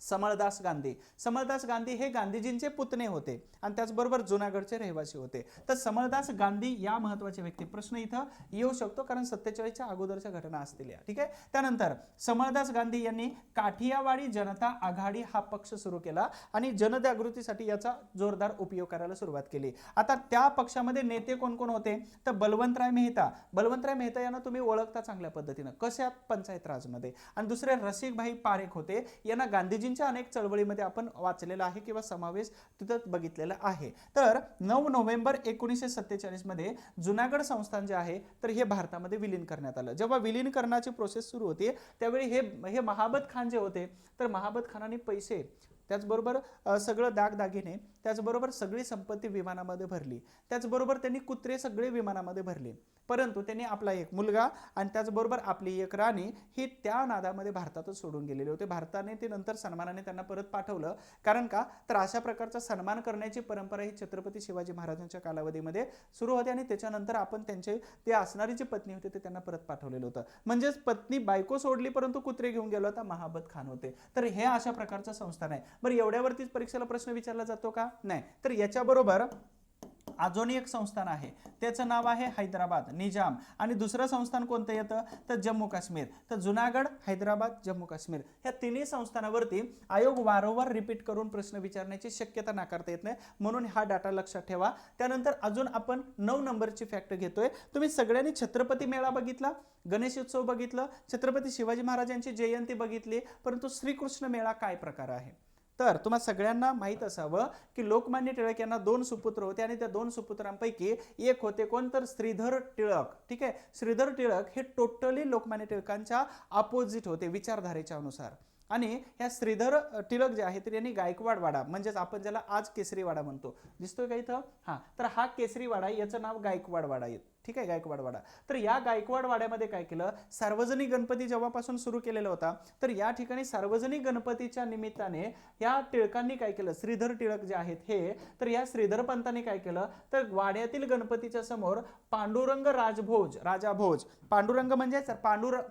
S1: समळदास गांधी. समळदास गांधी हे गांधीजींचे पुतणे होते आणि त्याचबरोबर जुनागडचे रहिवासी होते. तर समळदास गांधी या महत्वाचे व्यक्ती, प्रश्न इथं येऊ शकतो कारण 47च्या अगोदरच्या घटना असतील या, ठीक आहे. त्यानंतर समळदास गांधी यांनी काठियावाडी जनता आघाडी हा पक्ष सुरू केला आणि जनजागृतीसाठी याचा जोरदार उपयोग करायला सुरुवात केली. आता त्या पक्षामध्ये नेते कोण कोण होते, तर बलवंतराय मेहता यांना तुम्ही ओळखता चांगल्या पद्धतीनं, कशात, पंचायत राजमध्ये. आणि दुसरे रसिकभाई पारेख होते, यांना गांधीजींच्या अनेक चळवळीमध्ये आपण वाचलेला आहे किंवा समावेश तिथं बघितलेला आहे. तर 9 नोव्हेंबर 1947 मध्ये जुनागड संस्थान जे आहे तर हे भारतामध्ये विलीन करण्यात आलं. जेव्हा विलीन करण्याची प्रोसेस सुरू होती त्यावेळी हे महाबत खान जे होते तर महाबत खानाने पैसे, त्याचबरोबर सगळं दागदागिने, त्याचबरोबर सगळी संपत्ती विमानामध्ये भरली, त्याचबरोबर त्यांनी कुत्रे सगळे विमानामध्ये भरले. परंतु त्यांनी आपला एक मुलगा आणि त्याचबरोबर आपली एक राणी ही त्या नादामध्ये भारतातच सोडून गेलेले होते. भारताने ते नंतर सन्मानाने त्यांना परत पाठवलं. कारण का, तर अशा प्रकारचा सन्मान करण्याची परंपरा ही छत्रपती शिवाजी महाराजांच्या कालावधीमध्ये सुरू होते आणि त्याच्यानंतर आपण त्यांचे ते असणारी जी पत्नी होते ते त्यांना परत पाठवलेलं होतं. म्हणजेच पत्नी बायको सोडली परंतु कुत्रे घेऊन गेलो होता, महाबत खान होते. तर हे अशा प्रकारचं संस्थान आहे. बरं, एवढ्यावरतीच परीक्षेला प्रश्न विचारला जातो का, नाही. तर याच्याबरोबर अजून एक संस्थान आहे त्याचं नाव आहे हैदराबाद निजाम, आणि दुसरं संस्थान कोणतं येतं तर जम्मू काश्मीर. तर जुनागड, हैदराबाद, जम्मू काश्मीर या तिन्ही संस्थानावरती आयोग वारंवार रिपीट करून प्रश्न विचारण्याची शक्यता नाकारता येत नाही, म्हणून हा डाटा लक्षात ठेवा. त्यानंतर अजून आपण 9 नंबरची फॅक्ट घेतोय. तुम्ही सगळ्यांनी छत्रपती मेळा बघितला, गणेशोत्सव बघितलं, छत्रपती शिवाजी महाराजांची जयंती बघितली, परंतु श्रीकृष्ण मेळा काय प्रकार आहे. तर तुम्हाला सगळ्यांना माहित असावं की लोकमान्य टिळक यांना 2 सुपुत्र होते आणि त्या 2 सुपुत्रांपैकी एक होते कोण तर श्रीधर टिळक. ठीक आहे, श्रीधर टिळक हे टोटली लोकमान्य टिळकांच्या अपोजिट होते विचारधारेच्या अनुसार. आणि ह्या श्रीधर टिळक जे आहे तर यांनी गायकवाड वाडा म्हणजेच आपण ज्याला आज केसरी वाडा म्हणतो, दिसतोय का इथं, हा, तर हा केसरी वाडा याचं नाव गायकवाड वाडा आहे. ठीक आहे, गायकवाड वाडा. तर या गायकवाड वाड्यामध्ये काय केलं, सार्वजनिक गणपती जेव्हापासून सुरू केलेला होता तर या ठिकाणी सार्वजनिक गणपतीच्या निमित्ताने या टिळकांनी काय केलं, श्रीधर टिळक जे आहेत हे, तर या श्रीधर पंतांनी काय केलं तर वाड्यातील गणपतीच्या समोर पांडुरंग राजाभोज, पांडुरंग म्हणजे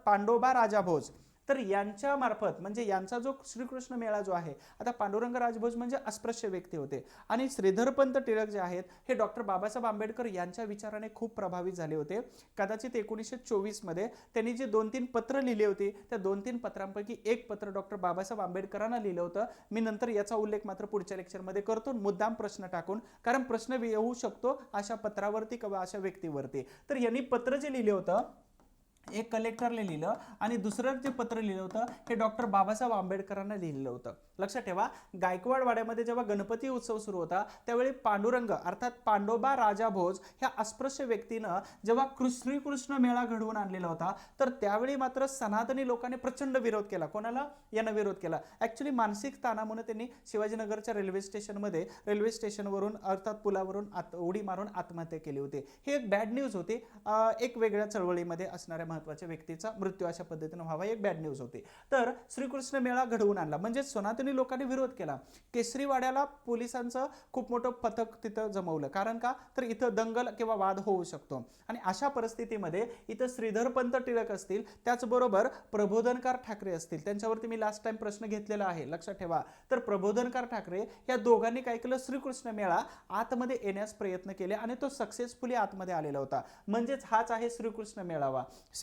S1: पांडोबा राजाभोज, तर यांच्या मार्फत म्हणजे यांचा जो श्रीकृष्ण मेळा जो आहे, आता पांडुरंग राजभोज म्हणजे अस्पृश्य व्यक्ती होते आणि श्रीधरपंत टिळक जे आहेत हे डॉक्टर बाबासाहेब आंबेडकर यांच्या विचाराने खूप प्रभावित झाले होते. कदाचित 1924 मध्ये त्यांनी जे 2-3 पत्र लिहिले होते त्या 2-3 पत्रांपैकी एक पत्र डॉक्टर बाबासाहेब आंबेडकरांना लिहिलं होतं. मी नंतर याचा उल्लेख मात्र पुढच्या लेक्चरमध्ये करतो, मुद्दाम प्रश्न टाकून, कारण प्रश्न येऊ शकतो अशा पत्रावरती किंवा अशा व्यक्तीवरती. तर यांनी पत्र जे लिहिलं होतं एक कलेक्टरला लिहिलं आणि दुसरं जे पत्र लिहिलं होतं हे डॉक्टर बाबासाहेब आंबेडकरांना लिहिलं होतं. लक्षात ठेवा, गायकवाड वाड्यामध्ये जेव्हा गणपती उत्सव सुरू होता त्यावेळी पांडुरंग अर्थात पांडोबा राजाभोज ह्या अस्पृश्य व्यक्तीनं जेव्हा श्रीकृष्ण मेळा घडवून आणलेला होता तर त्यावेळी मात्र सनातनी लोकांनी प्रचंड विरोध केला. कोणाला, यांना विरोध केला. ऍक्च्युली मानसिक ताणामुळे त्यांनी शिवाजीनगरच्या रेल्वे स्टेशनवरून अर्थात पुलावरून उडी मारून आत्महत्या केली होती. ही एक बॅड न्यूज होती एक वेगळ्या चळवळीमध्ये असणाऱ्या महत्त्वाच्या व्यक्तीचा मृत्यू अशा पद्धतीने व्हावा, एक बॅड न्यूज होती. तर श्रीकृष्ण मेळा घडवून आणला म्हणजे सनातनी लोकांनी विरोध केला. केसरीवाड्याला पोलिसांचं खूप मोठं पथक तिथं जमवलं. कारण का, तर इथं दंगल किंवा वाद होऊ शकतो. आणि अशा परिस्थितीमध्ये इथं श्रीधरपंत टिळक असतील, त्याचबरोबर प्रबोधनकार ठाकरे असतील, त्यांच्यावरती मी लास्ट टाइम प्रश्न घेतलेला आहे, लक्षात ठेवा. तर प्रबोधनकार ठाकरे या दोघांनी काय केलं, श्रीकृष्ण मेळा आतमध्ये येण्यास प्रयत्न केले आणि तो सक्सेसफुली आतमध्ये आलेला होता. म्हणजेच हाच आहे श्रीकृष्ण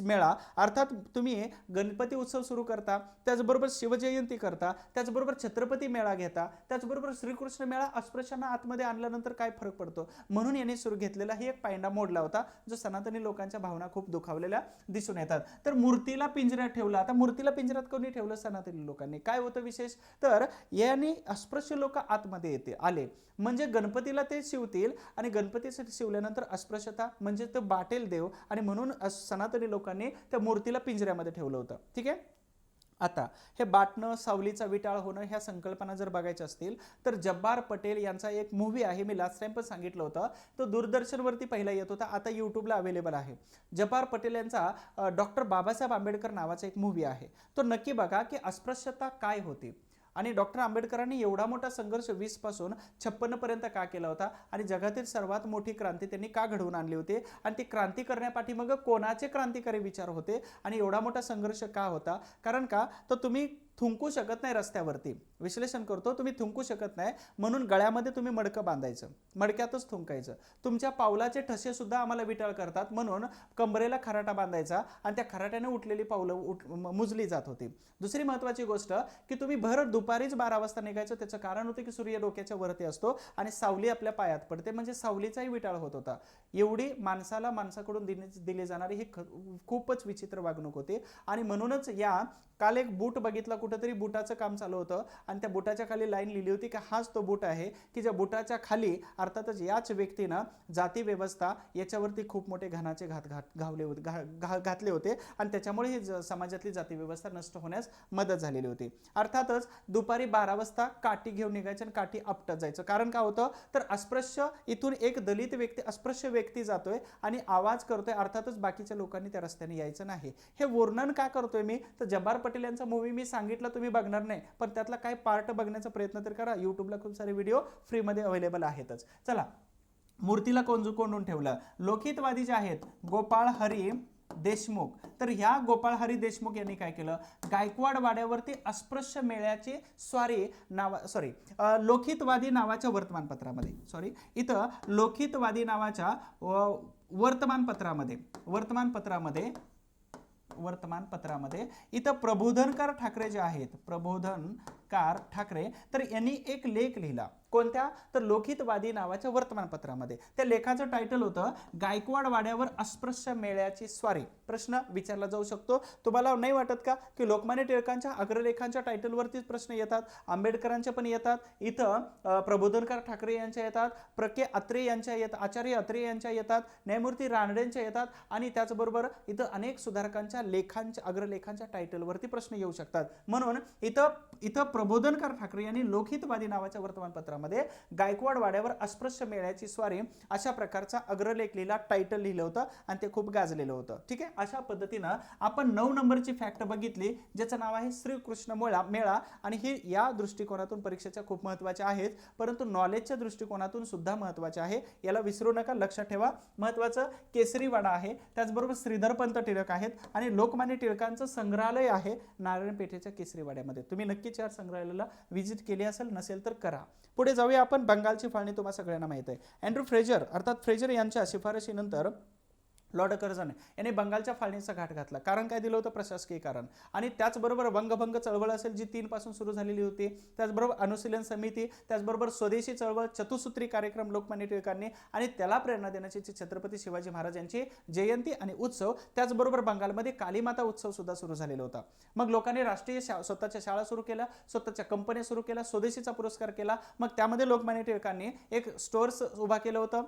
S1: मेळा. अर्थात तुम्ही गणपती उत्सव सुरू करता, त्याचबरोबर शिवजयंती करता, त्याचबरोबर छत्रपती मेळा घेता, त्याचबरोबर श्रीकृष्ण मेळा अस्पृश्यांना आतमध्ये आणल्यानंतर काय फरक पडतो, म्हणून यांनी सुरू घेतलेला ही एक पायंडा मोडला होता, जो सनातनी लोकांच्या भावना खूप दुखावलेल्या दिसून येतात. तर मूर्तीला पिंजऱ्यात ठेवला. आता मूर्तीला पिंजऱ्यात कोणी ठेवलं, सनातनी लोकांनी. काय होतं विशेष, तर यांनी अस्पृश्य लोक आतमध्ये आले म्हणजे गणपतीला ते शिवतील आणि गणपतीसाठी शिवल्यानंतर अस्पृश्यता म्हणजे ते बाटेल देव, आणि म्हणून सनातनी लोकांनी त्या मूर्तीला पिंजऱ्यामध्ये ठेवलं होतं. ठीक आहे. आता हे बाटणं, सावलीचा विटाळ होणं, ह्या संकल्पना जर बघायच्या असतील तर जब्बार पटेल यांचा एक मूव्ही आहे, मी लास्ट टाइम पण सांगितलं होतं, तो दूरदर्शनवरती पहिला येत होता, आता यूट्यूबला अवेलेबल आहे. जब्बार पटेल यांचा डॉक्टर बाबासाहेब आंबेडकर नावाचा एक मूव्ही आहे, तो नक्की बघा की अस्पृश्यता काय होती आणि डॉक्टर आंबेडकरांनी एवढा मोठा संघर्ष 20 पासून 56 पर्यंत का केला होता आणि जगातील सर्वात मोठी क्रांती त्यांनी का घडवून आणली होती आणि ती क्रांती करण्यापाठी मग कोणाचे क्रांतिकारी विचार होते आणि एवढा मोठा संघर्ष का होता. कारण का, तर तुम्ही थुंकू शकत नाही रस्त्यावरती, विश्लेषण करतो, तुम्ही थुंकू शकत नाही म्हणून गळ्यामध्ये तुम्ही मडकं बांधायचं, मडक्यातच थुंकायचं. तुमच्या पावलाचे ठसे सुद्धा आम्हाला विटाळ करतात म्हणून कंबरेला खराटा बांधायचा आणि त्या खराट्याने उठलेली पावलं मुजली जात होती. दुसरी महत्त्वाची गोष्ट की तुम्ही भर दुपारीच 12 वाजता निघायचं. त्याचं कारण होतं की सूर्य डोक्याच्या वरती असतो आणि सावली आपल्या पायात पडते, म्हणजे सावलीचाही विटाळ होत होता. एवढी माणसाकडून दिली जाणारी ही खूपच विचित्र वागणूक होती. आणि म्हणूनच या काल एक बूट बघितला, कुठेतरी बुटाचं काम चालू होतं आणि त्या बुटाच्या खाली लाईन लिहिली होती की हाच तो बूट आहे की ज्या बुटाच्या खाली अर्थातच याच व्यक्तीनं जाती व्यवस्था याच्यावरती खूप मोठे घाणाचे घातले होते आणि त्याच्यामुळे ही समाजातली जाती व्यवस्था नष्ट होण्यास मदत झालेली होती. अर्थातच दुपारी 12 वाजता काठी घेऊन निघायचं आणि काठी आपटत जायचं. कारण काय होतं, तर अस्पृश्य इथून एक दलित व्यक्ती, अस्पृश्य व्यक्ती जातोय आणि आवाज करतोय, अर्थातच बाकीच्या लोकांनी त्या रस्त्याने यायचं नाही. हे वर्णन का करतोय मी, तर जब्बार पटेल यांचा मूवी मी सांगितलं, तुम्ही बघणार नाही पण त्यातला काही पार्ट बघण्याचा प्रयत्न तर करा. यूट्यूबला खूप सारे व्हिडिओ फ्रीमध्ये अवेलेबल आहेतच. चला, मूर्तीला कोंडून ठेवलं. लोकहितवादी जे आहेत गोपाळ हरी देशमुख, तर ह्या गोपाळ हरी देशमुख यांनी काय केलं, गायकवाड वाड्यावरती अस्पृश्य मेळ्याची लोकहितवादी नावाच्या वर्तमानपत्रामध्ये इथं लोकहितवादी नावाच्या वर्तमानपत्रामध्ये इथं प्रबोधनकार ठाकरे जे आहेत, प्रबोधनकार ठाकरे, तर यांनी एक लेख लिहिला. कोणत्या, तर लोकहितवादी नावाच्या वर्तमानपत्रामध्ये. त्या लेखाचं टायटल होतं गायकवाड वाड्यावर अस्पृश्य मेळ्याची स्वारी. प्रश्न विचारला जाऊ शकतो. तुम्हाला नाही वाटत का की लोकमान्य टिळकांच्या अग्रलेखांच्या टायटलवरतीच प्रश्न येतात, आंबेडकरांच्या पण येतात, इथं प्रबोधनकार ठाकरे यांच्या येतात, प्रके अत्रे यांच्या येतात, आचार्य अत्रे यांच्या येतात, न्यायमूर्ती रानडेंच्या येतात आणि त्याचबरोबर इथं अनेक सुधारकांच्या लेखांच्या अग्रलेखांच्या टायटलवरती प्रश्न येऊ शकतात. म्हणून इथं प्रबोधनकार ठाकरे यांनी लोकहितवादी नावाच्या वर्तमानपत्रामध्ये गायकवाड वाड्यावर अस्पृश्य मेळ्याची स्वारी अशा प्रकारचा अग्रलेख लिहिला, टायटल लिहिलं होतं आणि ते खूप गाजलेलं होतं. ठीक आहे. अशा पद्धतीनं आपण 9 नंबरची फॅक्ट बघितली, ज्याचं नाव आहे श्रीकृष्ण मेळा आणि हे या दृष्टिकोनातून परीक्षेच्या खूप महत्त्वाच्या आहेत, परंतु नॉलेजच्या दृष्टिकोनातून सुद्धा महत्त्वाचे आहे. याला विसरू नका, लक्षात ठेवा. महत्त्वाचं केसरीवाडा आहे, त्याचबरोबर श्रीधरपंत टिळक आहेत आणि लोकमान्य टिळकांचं संग्रहालय आहे नारायण पेठेच्या केसरीवाड्यामध्ये. तुम्ही नक्कीच या संग्रहालयाला व्हिजिट केली असेल, नसेल तर करा. पुढे जाऊया आपण. बंगालची फाळणी तुम्हाला सगळ्यांना माहित आहे. अँड्रू फ्रेजर अर्थात फ्रेजर यांच्या शिफारशीनंतर लॉर्ड कर्झन यांनी बंगालच्या फाळणीचा घाट घातला. कारण काय दिलं होतं, प्रशासकीय कारण. आणि त्याचबरोबर वंगभंग चळवळ असेल जी 3 पासून सुरू झालेली होती, त्याचबरोबर अनुशीलन समिती, त्याचबरोबर स्वदेशी चळवळ, चतुसूत्री कार्यक्रम लोकमान्य टिळकांनी आणि त्याला प्रेरणा देण्याची छत्रपती शिवाजी महाराज यांची जयंती आणि उत्सव, त्याचबरोबर बंगालमध्ये कालीमाता उत्सव सुद्धा सुरू झालेला होता. मग लोकांनी राष्ट्रीय स्वतःच्या शाळा सुरू केल्या, स्वतःच्या कंपन्या सुरू केल्या, स्वदेशीचा पुरस्कार केला. मग त्यामध्ये लोकमान्य टिळकांनी एक स्टोअर्स उभा केलं होतं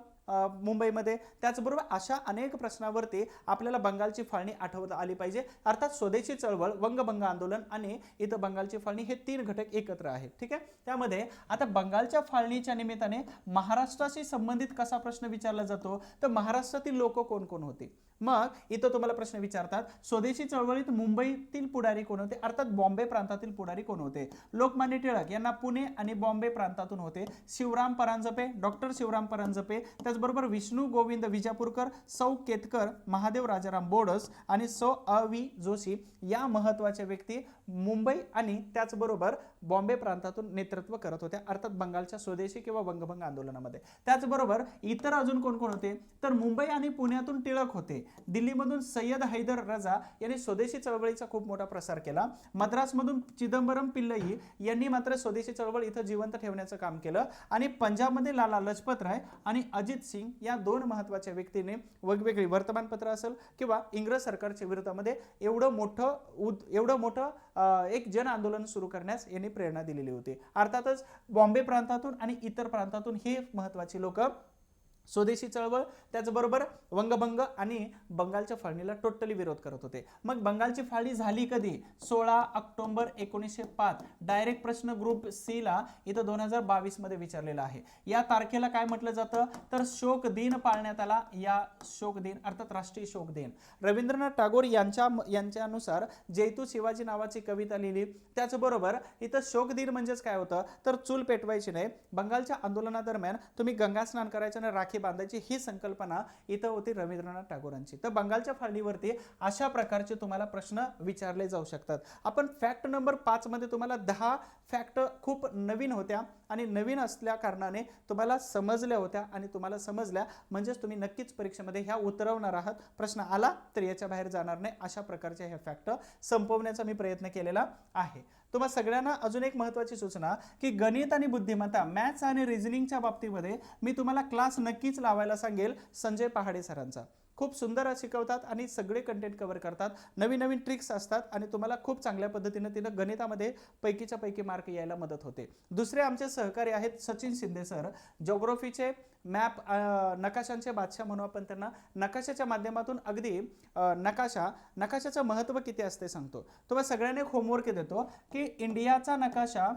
S1: मुंबईमध्ये. त्याचबरोबर अशा अनेक प्रश्नावरती आपल्याला बंगालची फाळणी आठवता आली पाहिजे. अर्थात स्वदेशी चळवळ, वंगभंग आंदोलन आणि इथं बंगालची फाळणी हे 3 घटक एकत्र आहेत. ठीक आहे. त्यामध्ये आता बंगालच्या फाळणीच्या निमित्ताने महाराष्ट्राशी संबंधित कसा प्रश्न विचारला जातो, तर महाराष्ट्रातील लोक कोण कोण होते. मग इथं तुम्हाला प्रश्न विचारतात, स्वदेशी चळवळीत मुंबईतील पुढारी कोण होते, अर्थात बॉम्बे प्रांतातील पुढारी कोण होते. लोकमान्य टिळक यांना पुणे आणि बॉम्बे प्रांतातून होते. शिवराम परांजपे, डॉक्टर शिवराम परांजपे, त्याचबरोबर विष्णू गोविंद विजापूरकर, सौ केतकर, महादेव राजाराम बोडस आणि सौ अ.वी. जोशी या महत्वाच्या व्यक्ती मुंबई आणि त्याचबरोबर बॉम्बे प्रांतातून नेतृत्व करत होत्या, अर्थात बंगालच्या स्वदेशी किंवा वंगभंग आंदोलनामध्ये. त्याचबरोबर इतर अजून कोण कोण होते, तर मुंबई आणि पुण्यातून टिळक होते. दिल्लीमधून सय्यद हैदर रजा यांनी स्वदेशी चळवळीचा खूप मोठा प्रसार केला. मद्रासमधून चिदंबरम पिल्लई यांनी मात्र स्वदेशी चळवळ इथं जिवंत ठेवण्याचं काम केलं. आणि पंजाबमध्ये लाला लजपत राय आणि अजित सिंग या दोन महत्वाच्या व्यक्तीने वेगवेगळी वर्तमानपत्र असेल किंवा इंग्रज सरकारच्या विरोधामध्ये एवढं मोठं एक जन आंदोलन सुरू करण्यास यांनी प्रेरणा दिलेली होती. अर्थातच बॉम्बे प्रांतातून आणि इतर प्रांतातून हे महत्वाची लोक स्वदेशी चळवळ त्याचबरोबर वंगभंग आणि बंगालच्या फाळणीला टोटली विरोध करत होते. मग बंगालची फाळणी झाली कधी, 16 ऑक्टोबर 1905. डायरेक्ट प्रश्न ग्रुप सी ला इथं 2022 मध्ये विचारलेला आहे. या तारखेला काय म्हटलं जातं, तर शोक दिन पाळण्यात आला. या शोक दिन अर्थात राष्ट्रीय शोक दिन. रवींद्रनाथ टागोर यांच्यानुसार जैतू शिवाजी नावाची कविता लिहिली. त्याचबरोबर इथं शोक दिन म्हणजेच काय होतं, तर चूल पेटवायची नाही. बंगालच्या आंदोलनादरम्यान तुम्ही गंगा स्नान करायचं आणि राखी बांधायची ही संकल्पना इथं होती रवींद्रनाथ टागोरांची. तर बंगालच्या फाळणीवरती अशा प्रकारचे तुम्हाला प्रश्न विचारले जाऊ शकतात. आपण फॅक्ट नंबर 5 मध्ये तुम्हाला 10 फॅक्ट खूप नवीन होत्या आणि नवीन असल्या कारणाने तुम्हाला समजल्या होत्या आणि तुम्हाला समजल्या म्हणजेच तुम्ही नक्कीच परीक्षेमध्ये ह्या उतरवणार आहात. प्रश्न आला तर याच्या बाहेर जाणार नाही, अशा प्रकारचे हे फॅक्ट संपवण्याचा मी प्रयत्न केलेला आहे. तुम्हाला सगळ्यांना अजून एक महत्त्वाची सूचना की गणित आणि बुद्धिमत्ता मॅथ्स आणि रिझनिंगच्या बाबतीमध्ये मी तुम्हाला क्लास नक्कीच लावायला सांगेल संजय पहाडे सरांचा. खूप सुंदर शिकवतात आणि सगळे कंटेंट कव्हर करतात. नवीन नवीन ट्रिक्स असतात आणि तुम्हाला खूप चांगल्या पद्धतीने तिनं गणितामध्ये पैकीच्या पैकी मार्क यायला मदत होते. दुसरे आमचे सहकारी आहेत सचिन शिंदे सर, जिओग्राफीचे मॅप नकाशांचे बादशाह म्हणून आपण त्यांना. नकाशाच्या माध्यमातून अगदी नकाशाचं महत्त्व किती असते सांगतो. तुम्हाला सगळ्यांना एक होमवर्क देतो की इंडियाचा नकाशा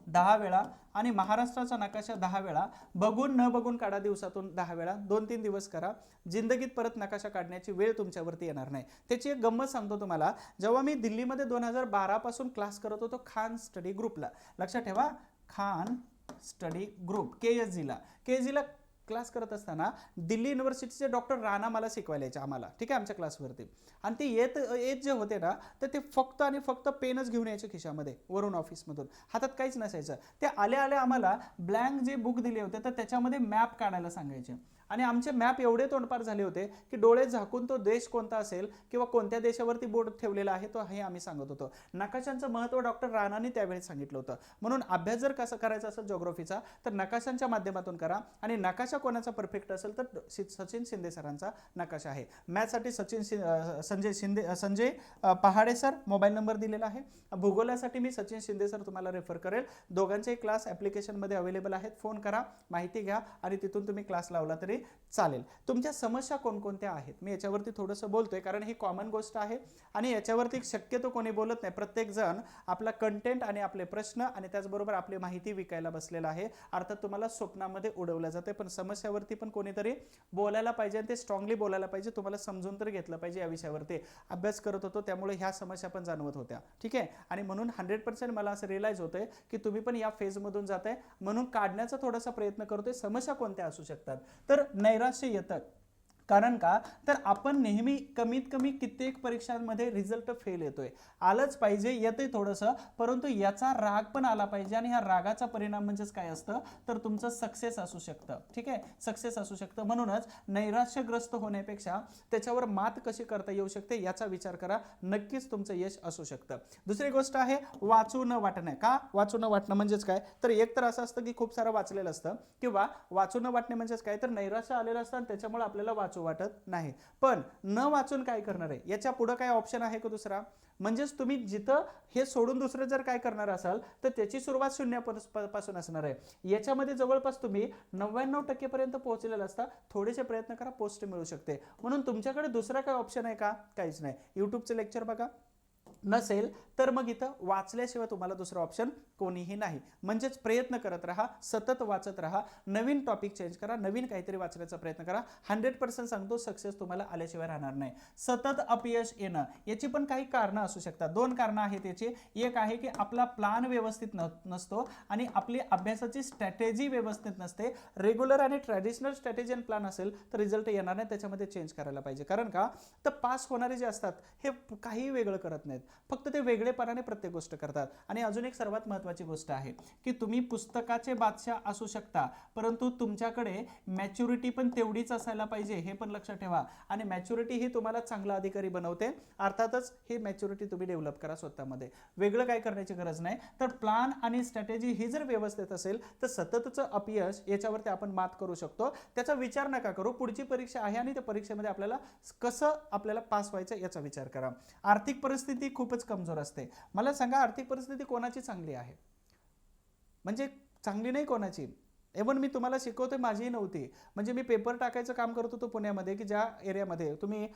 S1: 10 वेळा आणि महाराष्ट्राचा नकाशा 10 वेळा बघून न बघून काढा, दिवसातून 10 वेळा, 2-3 दिवस करा. जिंदगीत परत नकाशा काढण्याची वेळ तुमच्यावरती येणार नाही. त्याची एक गंमत सांगतो तुम्हाला. जेव्हा मी दिल्लीमध्ये 2012 पासून क्लास करत होतो खान स्टडी ग्रुपला, लक्षात ठेवा खान स्टडी ग्रुप KSG ला क्लास करत असताना दिल्ली युनिव्हर्सिटीचे डॉक्टर राणा मला शिकवायला यायचे आम्हाला, ठीक आहे, आमच्या क्लासवरती. आणि ते येत जे होते ना तर ते फक्त आणि फक्त पेनच घेऊन यायचे खिशामध्ये वरून ऑफिसमधून, हातात काहीच नसायचं. ते आले आम्हाला ब्लँक जे बुक दिले होते तर त्याच्यामध्ये मॅप काढायला सांगायचे. आणि आमचे मॅप एवढे तोंडपार झाले होते की डोळे झाकून तो देश कोणता असेल किंवा कोणत्या देशावरती बोर्ड ठेवलेला आहे तो हे आम्ही सांगत होतो. नकाशांचं महत्त्व डॉक्टर राणाने त्यावेळी सांगितलं होतं. म्हणून अभ्यास जर कसा करायचा असेल जिओग्राफीचा तर नकाशांच्या माध्यमातून करा. आणि नकाशा कोणाचा परफेक्ट असेल तर सचिन शिंदे सरांचा नकाशा आहे. मॅथ्ससाठी संजय पहाडे सर, मोबाईल नंबर दिलेला आहे. भूगोलासाठी मी सचिन शिंदे सर तुम्हाला रेफर करेल. दोघांचे क्लास ॲप्लिकेशनमध्ये अवेलेबल आहेत. फोन करा, माहिती घ्या आणि तिथून तुम्ही क्लास लावला तरी चालेल. तुमच्या समस्या कोणकोणत्या आहेत मी याच्यावरती थोडंसं बोलतोय कारण ही कॉमन गोष्ट आहे आणि याच्यावरती शक्यतो कोणी बोलत नाही. प्रत्येक जण आपला कंटेंट आणि आपले प्रश्न आणि त्याचबरोबर आपली माहिती विकायला बसलेला आहे. अर्थात तुम्हाला स्वप्नामध्ये उडवलं जाते, पण समस्यावरती पण कोणीतरी बोलायला पाहिजे आणि ते स्ट्रॉंगली बोलायला पाहिजे. तुम्हाला समजून तर घेतलं पाहिजे. या विषयावरती अभ्यास करत होतो त्यामुळे ह्या समस्या पण जाणवत होत्या, ठीक आहे. आणि म्हणून 100% मला असं रिअलाइज होतंय की तुम्ही पण या फेजमधून जाताय, म्हणून काढण्याचा थोडासा प्रयत्न करतोय. समस्या कोणत्या असू शकतात, तर नैराश्य येतं. कारण का, तर आपण नेहमी कमीत कमी कित्येक परीक्षांमध्ये रिझल्ट फेल येतोय. आलंच पाहिजे, येतंय थोडंसं, परंतु याचा राग पण आला पाहिजे आणि ह्या रागाचा परिणाम म्हणजेच काय असतं तर तुमचं सक्सेस असू शकतं, ठीक आहे, सक्सेस असू शकतं. म्हणूनच नैराश्यग्रस्त होण्यापेक्षा त्याच्यावर मात कशी करता येऊ शकते याचा विचार करा, नक्कीच तुमचं यश असू शकतं. दुसरी गोष्ट आहे वाचू न वाटणं. का वाचू न वाटणं म्हणजेच काय, तर एक तर असं असतं की खूप सारं वाचलेलं असतं किंवा वाचू न वाटणे म्हणजेच काय, तर नैराश्य आलेलं असतं आणि त्याच्यामुळे आपल्याला वाटत नाही. पण न वाचून काय करणार आहे, याच्या पुढे काय ऑप्शन आहे का दुसरा, म्हणजेच तुम्ही जिथं हे सोडून दुसरं जर काय करणार असाल तर त्याची सुरुवात शून्यापासून असणार आहे. याच्यामध्ये जवळपास तुम्ही 99% पर्यंत पोहोचलेला असता. थोडेसे प्रयत्न करा, पोस्ट मिळू शकते. म्हणून तुमच्याकडे दुसरा काय ऑप्शन आहे का, काहीच नाही. यूट्यूबचे लेक्चर बघा, नसेल तर मग इथं वाचल्याशिवाय तुम्हाला दुसरा ऑप्शन कोणीही नाही. म्हणजेच प्रयत्न करत राहा, सतत वाचत राहा, नवीन टॉपिक चेंज करा, नवीन काहीतरी वाचण्याचा प्रयत्न करा. 100% सांगतो सक्सेस तुम्हाला आल्याशिवाय राहणार नाही. सतत अपयश येणं याची पण काही कारणं असू शकतात. 2 कारणं आहेत याची. एक आहे की आपला प्लान व्यवस्थित नसतो आणि आपली अभ्यासाची स्ट्रॅटेजी व्यवस्थित नसते. रेग्युलर आणि ट्रॅडिशनल स्ट्रॅटेजी आणि प्लान असेल तर रिझल्ट येणार नाही, त्याच्यामध्ये चेंज करायला पाहिजे. कारण का तर पास होणारे जे असतात हे काही वेगळं करत नाहीत, फक्त ते वेगळेपणाने प्रत्येक गोष्ट करतात. आणि अजून एक सर्वात महत्त्वाची गोष्ट आहे की तुम्ही पुस्तकाचे बादशाह असू शकता, परंतु तुमच्याकडे मॅच्युरिटी पण तेवढीच असायला पाहिजे, हे पण लक्षात ठेवा. आणि मॅच्युरिटी ही तुम्हाला चांगला अधिकारी बनवते. अर्थातच ही मॅच्युरिटी तुम्ही डेव्हलप करा स्वतःमध्ये, वेगळं काय करण्याची गरज नाही. तर प्लान आणि स्ट्रॅटेजी ही जर व्यवस्थित असेल तर सततचं अपयश याच्यावरती आपण मात करू शकतो. त्याचा विचार नका करू, पुढची परीक्षा आहे आणि त्या परीक्षेमध्ये आपल्याला कसं आपल्याला पास व्हायचं याचा विचार करा. आर्थिक परिस्थिती खूपच कमजोर असते. मला सांगा, आर्थिक परिस्थिती कोणाची चांगली आहे? म्हणजे चांगली नाही कोणाची. इव्हन मी तुम्हाला शिकवतोय माझीही नव्हती. म्हणजे मी पेपर टाकायचं काम करत होतो पुण्यामध्ये, की ज्या एरियामध्ये तुम्ही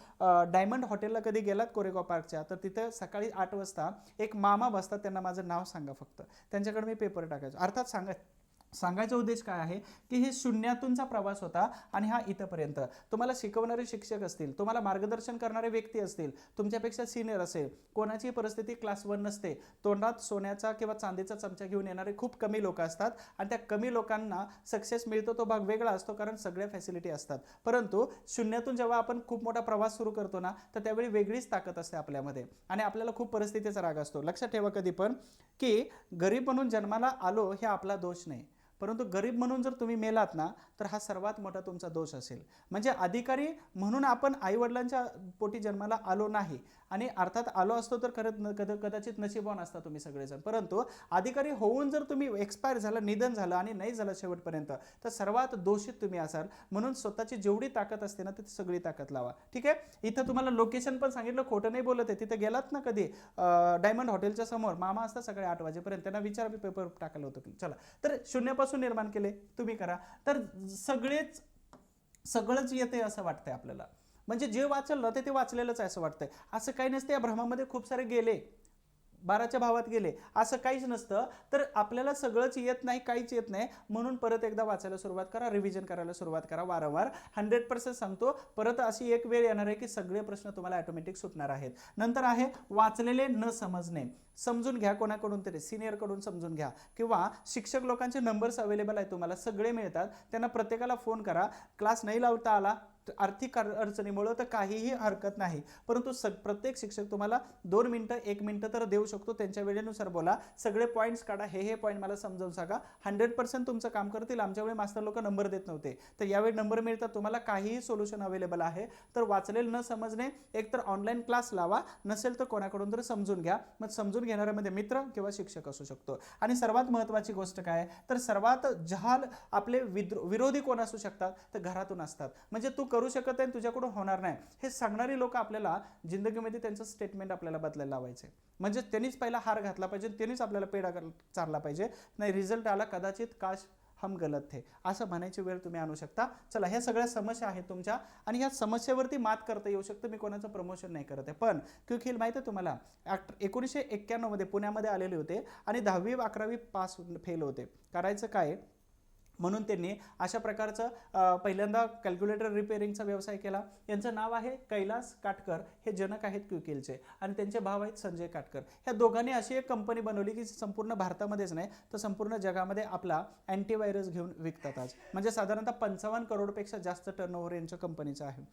S1: डायमंड हॉटेलला कधी गेलात कोरेगाव पार्कच्या, तर तिथे सकाळी 8 वाजता एक मामा बसतात, त्यांना माझं नाव सांगा फक्त, त्यांच्याकडे मी पेपर टाकायचो. अर्थात सांगायचा उद्देश काय आहे की हे शून्यातूनचा प्रवास होता आणि हा इथपर्यंत. तुम्हाला शिकवणारे शिक्षक असतील, तुम्हाला मार्गदर्शन करणारे व्यक्ती असतील, तुमच्यापेक्षा सिनियर असेल, कोणाची परिस्थिती क्लास 1 नसते. तोंडात सोन्याचा किंवा चांदीचा चमचा घेऊन येणारे खूप कमी लोक असतात आणि त्या कमी लोकांना सक्सेस मिळतो तो भाग वेगळा असतो, कारण सगळ्या फॅसिलिटी असतात. परंतु शून्यातून जेव्हा आपण खूप मोठा प्रवास सुरू करतो ना, तर त्यावेळी वेगळीच ताकद असते आपल्यामध्ये आणि आपल्याला खूप परिस्थितीचा राग असतो. लक्षात ठेवा कधी पण की गरीब म्हणून जन्माला आलो हे आपला दोष नाही, परंतु गरीब म्हणून जर तुम्ही मेलात ना, तर हा सर्वात मोठा तुमचा दोष असेल. म्हणजे अधिकारी म्हणून आपण आईवडिलांच्या पोटी जन्माला आलो नाही, आणि अर्थात आलो असतो तर कदाचित नशीबवान असता तुम्ही सगळेजण. परंतु अधिकारी होऊन जर तुम्ही एक्सपायर झाला, निधन झालं आणि नाही झालं शेवटपर्यंत, तर सर्वात दोषित तुम्ही असाल. म्हणून स्वतःची जेवढी ताकद असते ना, ती सगळी ताकद लावा. ठीक आहे. इथं तुम्हाला लोकेशन पण सांगितलं, खोटं नाही बोलत आहे. तिथे गेलात ना कधी डायमंड हॉटेलच्या समोर मामा असतात सकाळी 8 वाजेपर्यंत, त्यांना विचारा मी पेपर टाकलं होतं की. चला, तर शून्यापासून निर्माण केले, तुम्ही करा. तर सगळंच येते असं वाटतंय आपल्याला. म्हणजे जे वाचलं ते वाचलेलंच आहे असं वाटतंय. असं काही नसतं. या भ्रमामध्ये खूप सारे गेले, 12च्या भावात गेले, असं काहीच नसतं. तर आपल्याला सगळंच येत नाही, काहीच येत नाही, म्हणून परत एकदा वाचायला सुरुवात करा, रिव्हिजन करायला सुरुवात करा वारंवार. 100% सांगतो, परत अशी एक वेळ येणार आहे की सगळे प्रश्न तुम्हाला ऑटोमॅटिक सुटणार आहेत. नंतर आहे वाचलेले न समजणे. समजून घ्या कोणाकडून तरी, सिनियरकडून समजून घ्या, किंवा शिक्षक लोकांचे नंबर्स अवेलेबल आहेत, तुम्हाला सगळे मिळतात, त्यांना प्रत्येकाला फोन करा. क्लास नाही लावता आला आर्थिक अडचणीमुळे तर काहीही हरकत नाही, परंतु प्रत्येक शिक्षक तुम्हाला 2 मिनिटं 1 मिनिटं तर देऊ शकतो. त्यांच्या वेळेनुसार बोला, सगळे पॉईंट्स काढा, हे पॉईंट मला समजावून सांगा. 100% तुमचं काम करतील. आमच्या वेळी मास्टर लोक नंबर देत नव्हते, तर यावेळी नंबर मिळतात तुम्हाला. काहीही सोल्युशन अवेलेबल आहे. तर वाचलेलं न समजणे, एक तर ऑनलाईन क्लास लावा, नसेल तर कोणाकडून तरी समजून घ्या. मग समजून घेणाऱ्यामध्ये मित्र किंवा शिक्षक असू शकतो. आणि सर्वात महत्त्वाची गोष्ट काय, तर सर्वात जहाल आपले विरोधी कोण असू शकतात, तर घरातून असतात. म्हणजे तू करू शकत आहे, तुझ्याकडून होणार नाही, हे सांगणारी लोक आपल्याला जिंदगीमध्ये त्यांचं स्टेटमेंट आपल्याला बदलायला लावायचे. म्हणजे त्यांनीच पहिला हार घातला पाहिजे, त्यांनीच आपल्याला पेढा चारला पाहिजे. नाही, रिझल्ट आला कदाचित काश हम गलत थे असं म्हणायची वेळ तुम्ही आणू शकता. चला, ह्या सगळ्या समस्या आहेत तुमच्या, आणि ह्या समस्येवरती मात करता येऊ शकतं. मी कोणाचं प्रमोशन नाही करत आहे, पण क्विक हिल माहिती आहे तुम्हाला, 1991 मध्ये पुण्यामध्ये आलेले होते आणि 10वी 11वी पास फेल होते. करायचं काय, म्हणून त्यांनी अशा प्रकारचं पहिल्यांदा कॅल्क्युलेटर रिपेअरिंगचा व्यवसाय केला. यांचं नाव आहे कैलास काटकर, हे जनक आहेत क्विकहिलचे, आणि त्यांचे भाव आहेत संजय काटकर. ह्या दोघांनी अशी एक कंपनी बनवली की संपूर्ण भारतामध्येच नाही तर संपूर्ण जगामध्ये आपला अँटीव्हायरस घेऊन विकतात आज. म्हणजे साधारणतः 55 करोडपेक्षा जास्त टर्नओव्हर यांच्या कंपनीचं आहे.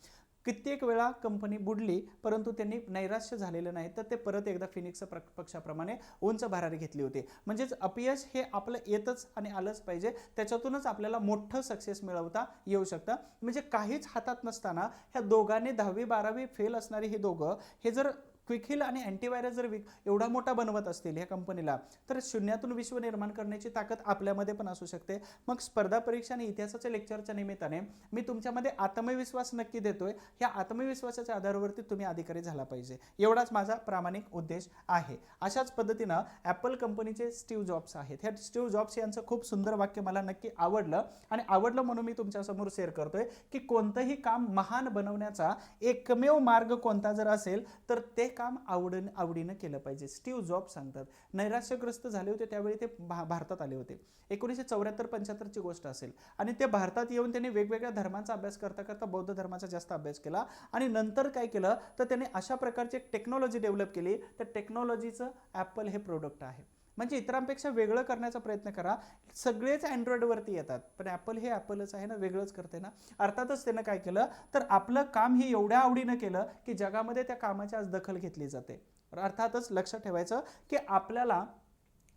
S1: कित्येक वेळा कंपनी बुडली, परंतु त्यांनी नैराश्य झालेलं नाही, तर ते परत एकदा फिनिक्स पक्षाप्रमाणे उंच भरारी घेतली होती. म्हणजेच अपयश हे आपलं येतच आणि आलंच पाहिजे, त्याच्यातूनच आपल्याला मोठं सक्सेस मिळवता येऊ शकतं. म्हणजे काहीच हातात नसताना ह्या दोघांनी 10वी 12वी फेल असणारी ही दोघं, हे जर क्विकहिल आणि अँटीव्हायरस जर एवढा मोठा बनवत असतील ह्या कंपनीला, तर शून्यातून विश्व निर्माण करण्याची ताकद आपल्यामध्ये पण असू शकते. मग स्पर्धा परीक्षा आणि इतिहासाच्या लेक्चरच्या निमित्ताने मी तुमच्यामध्ये आत्मविश्वास नक्की देतोय. ह्या आत्मविश्वासाच्या आधारावरती तुम्ही अधिकारी झाला पाहिजे, एवढाच माझा प्रामाणिक उद्देश आहे. अशाच पद्धतीनं ॲपल कंपनीचे स्टीव्ह जॉब्स आहेत. ह्या स्टीव्ह जॉब्स यांचं खूप सुंदर वाक्य मला नक्की आवडलं, आणि आवडलं म्हणून मी तुमच्यासमोर शेअर करतोय की कोणतंही काम महान बनवण्याचा एकमेव मार्ग कोणता जर असेल तर ते काम आवडीनं केलं पाहिजे. स्टीव्ह जॉब्स सांगतात. नैराश्यग्रस्त झाले होते त्यावेळी ते भारतात आले होते. 1974-75 ची गोष्ट असेल आणि ते भारतात येऊन त्यांनी वेगवेगळ्या धर्मांचा अभ्यास करता करता बौद्ध धर्माचा जास्त अभ्यास केला आणि नंतर काय केलं तर त्यांनी अशा प्रकारची एक टेक्नॉलॉजी डेव्हलप केली. त्या टेक्नॉलॉजीचं ॲपल हे प्रोडक्ट आहे. म्हणजे इतरांपेक्षा वेगळं करण्याचा प्रयत्न करा. सगळेच अँड्रॉइडवरती येतात पण ॲपल हे ॲपलच आहे ना, वेगळंच करते ना. अर्थातच त्यानं काय केलं तर आपलं काम हे एवढ्या आवडीनं केलं की जगामध्ये त्या कामाची आज दखल घेतली जाते. अर्थातच लक्षात ठेवायचं की आपल्याला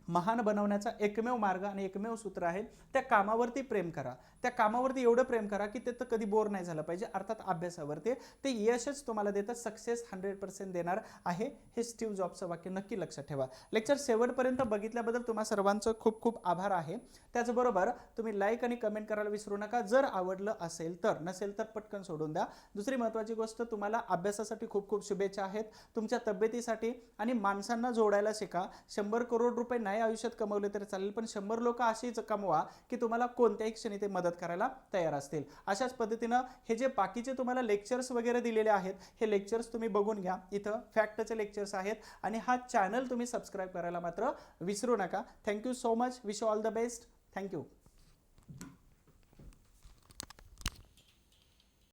S1: महान बनवण्याचा एकमेव मार्ग आणि एकमेव सूत्र आहे त्या कामावरती प्रेम करा. त्या कामावरती एवढं प्रेम करा की ते तर कधी बोर नाही झालं पाहिजे. अर्थात अभ्यासावरती ते यशच तुम्हाला देतं, सक्सेस 100% देणार आहे. हे स्टीव्ह जॉबचं वाक्य नक्की लक्षात ठेवा. लेक्चर शेवटपर्यंत बघितल्याबद्दल तुम्हा सर्वांचं खूप खूप आभार आहे. त्याचबरोबर तुम्ही लाईक आणि कमेंट करायला विसरू नका. जर आवडलं असेल तर, नसेल तर पटकन सोडून द्या. दुसरी महत्त्वाची गोष्ट, तुम्हाला अभ्यासासाठी खूप खूप शुभेच्छा आहेत. तुमच्या तब्येतीसाठी आणि माणसांना जोडायला शिका. 100 करोड रुपये नाही आयुष्यात कमवले तरी चालेल पण 100 लोक अशीच कमवा की तुम्हाला कोणत्याही क्षणी ते मदत करायला तयार असतील. अशाच पद्धतीनं हे जे बाकीचे तुम्हाला लेक्चर्स वगैरे दिलेले आहेत हे लेक्चर्स तुम्ही बघून घ्या. इथं फॅक्टचे लेक्चर्स आहेत आणि हा चॅनल तुम्ही सबस्क्राईब करायला मात्र विसरू नका. Thank you so much. Wish you all the best. Thank you.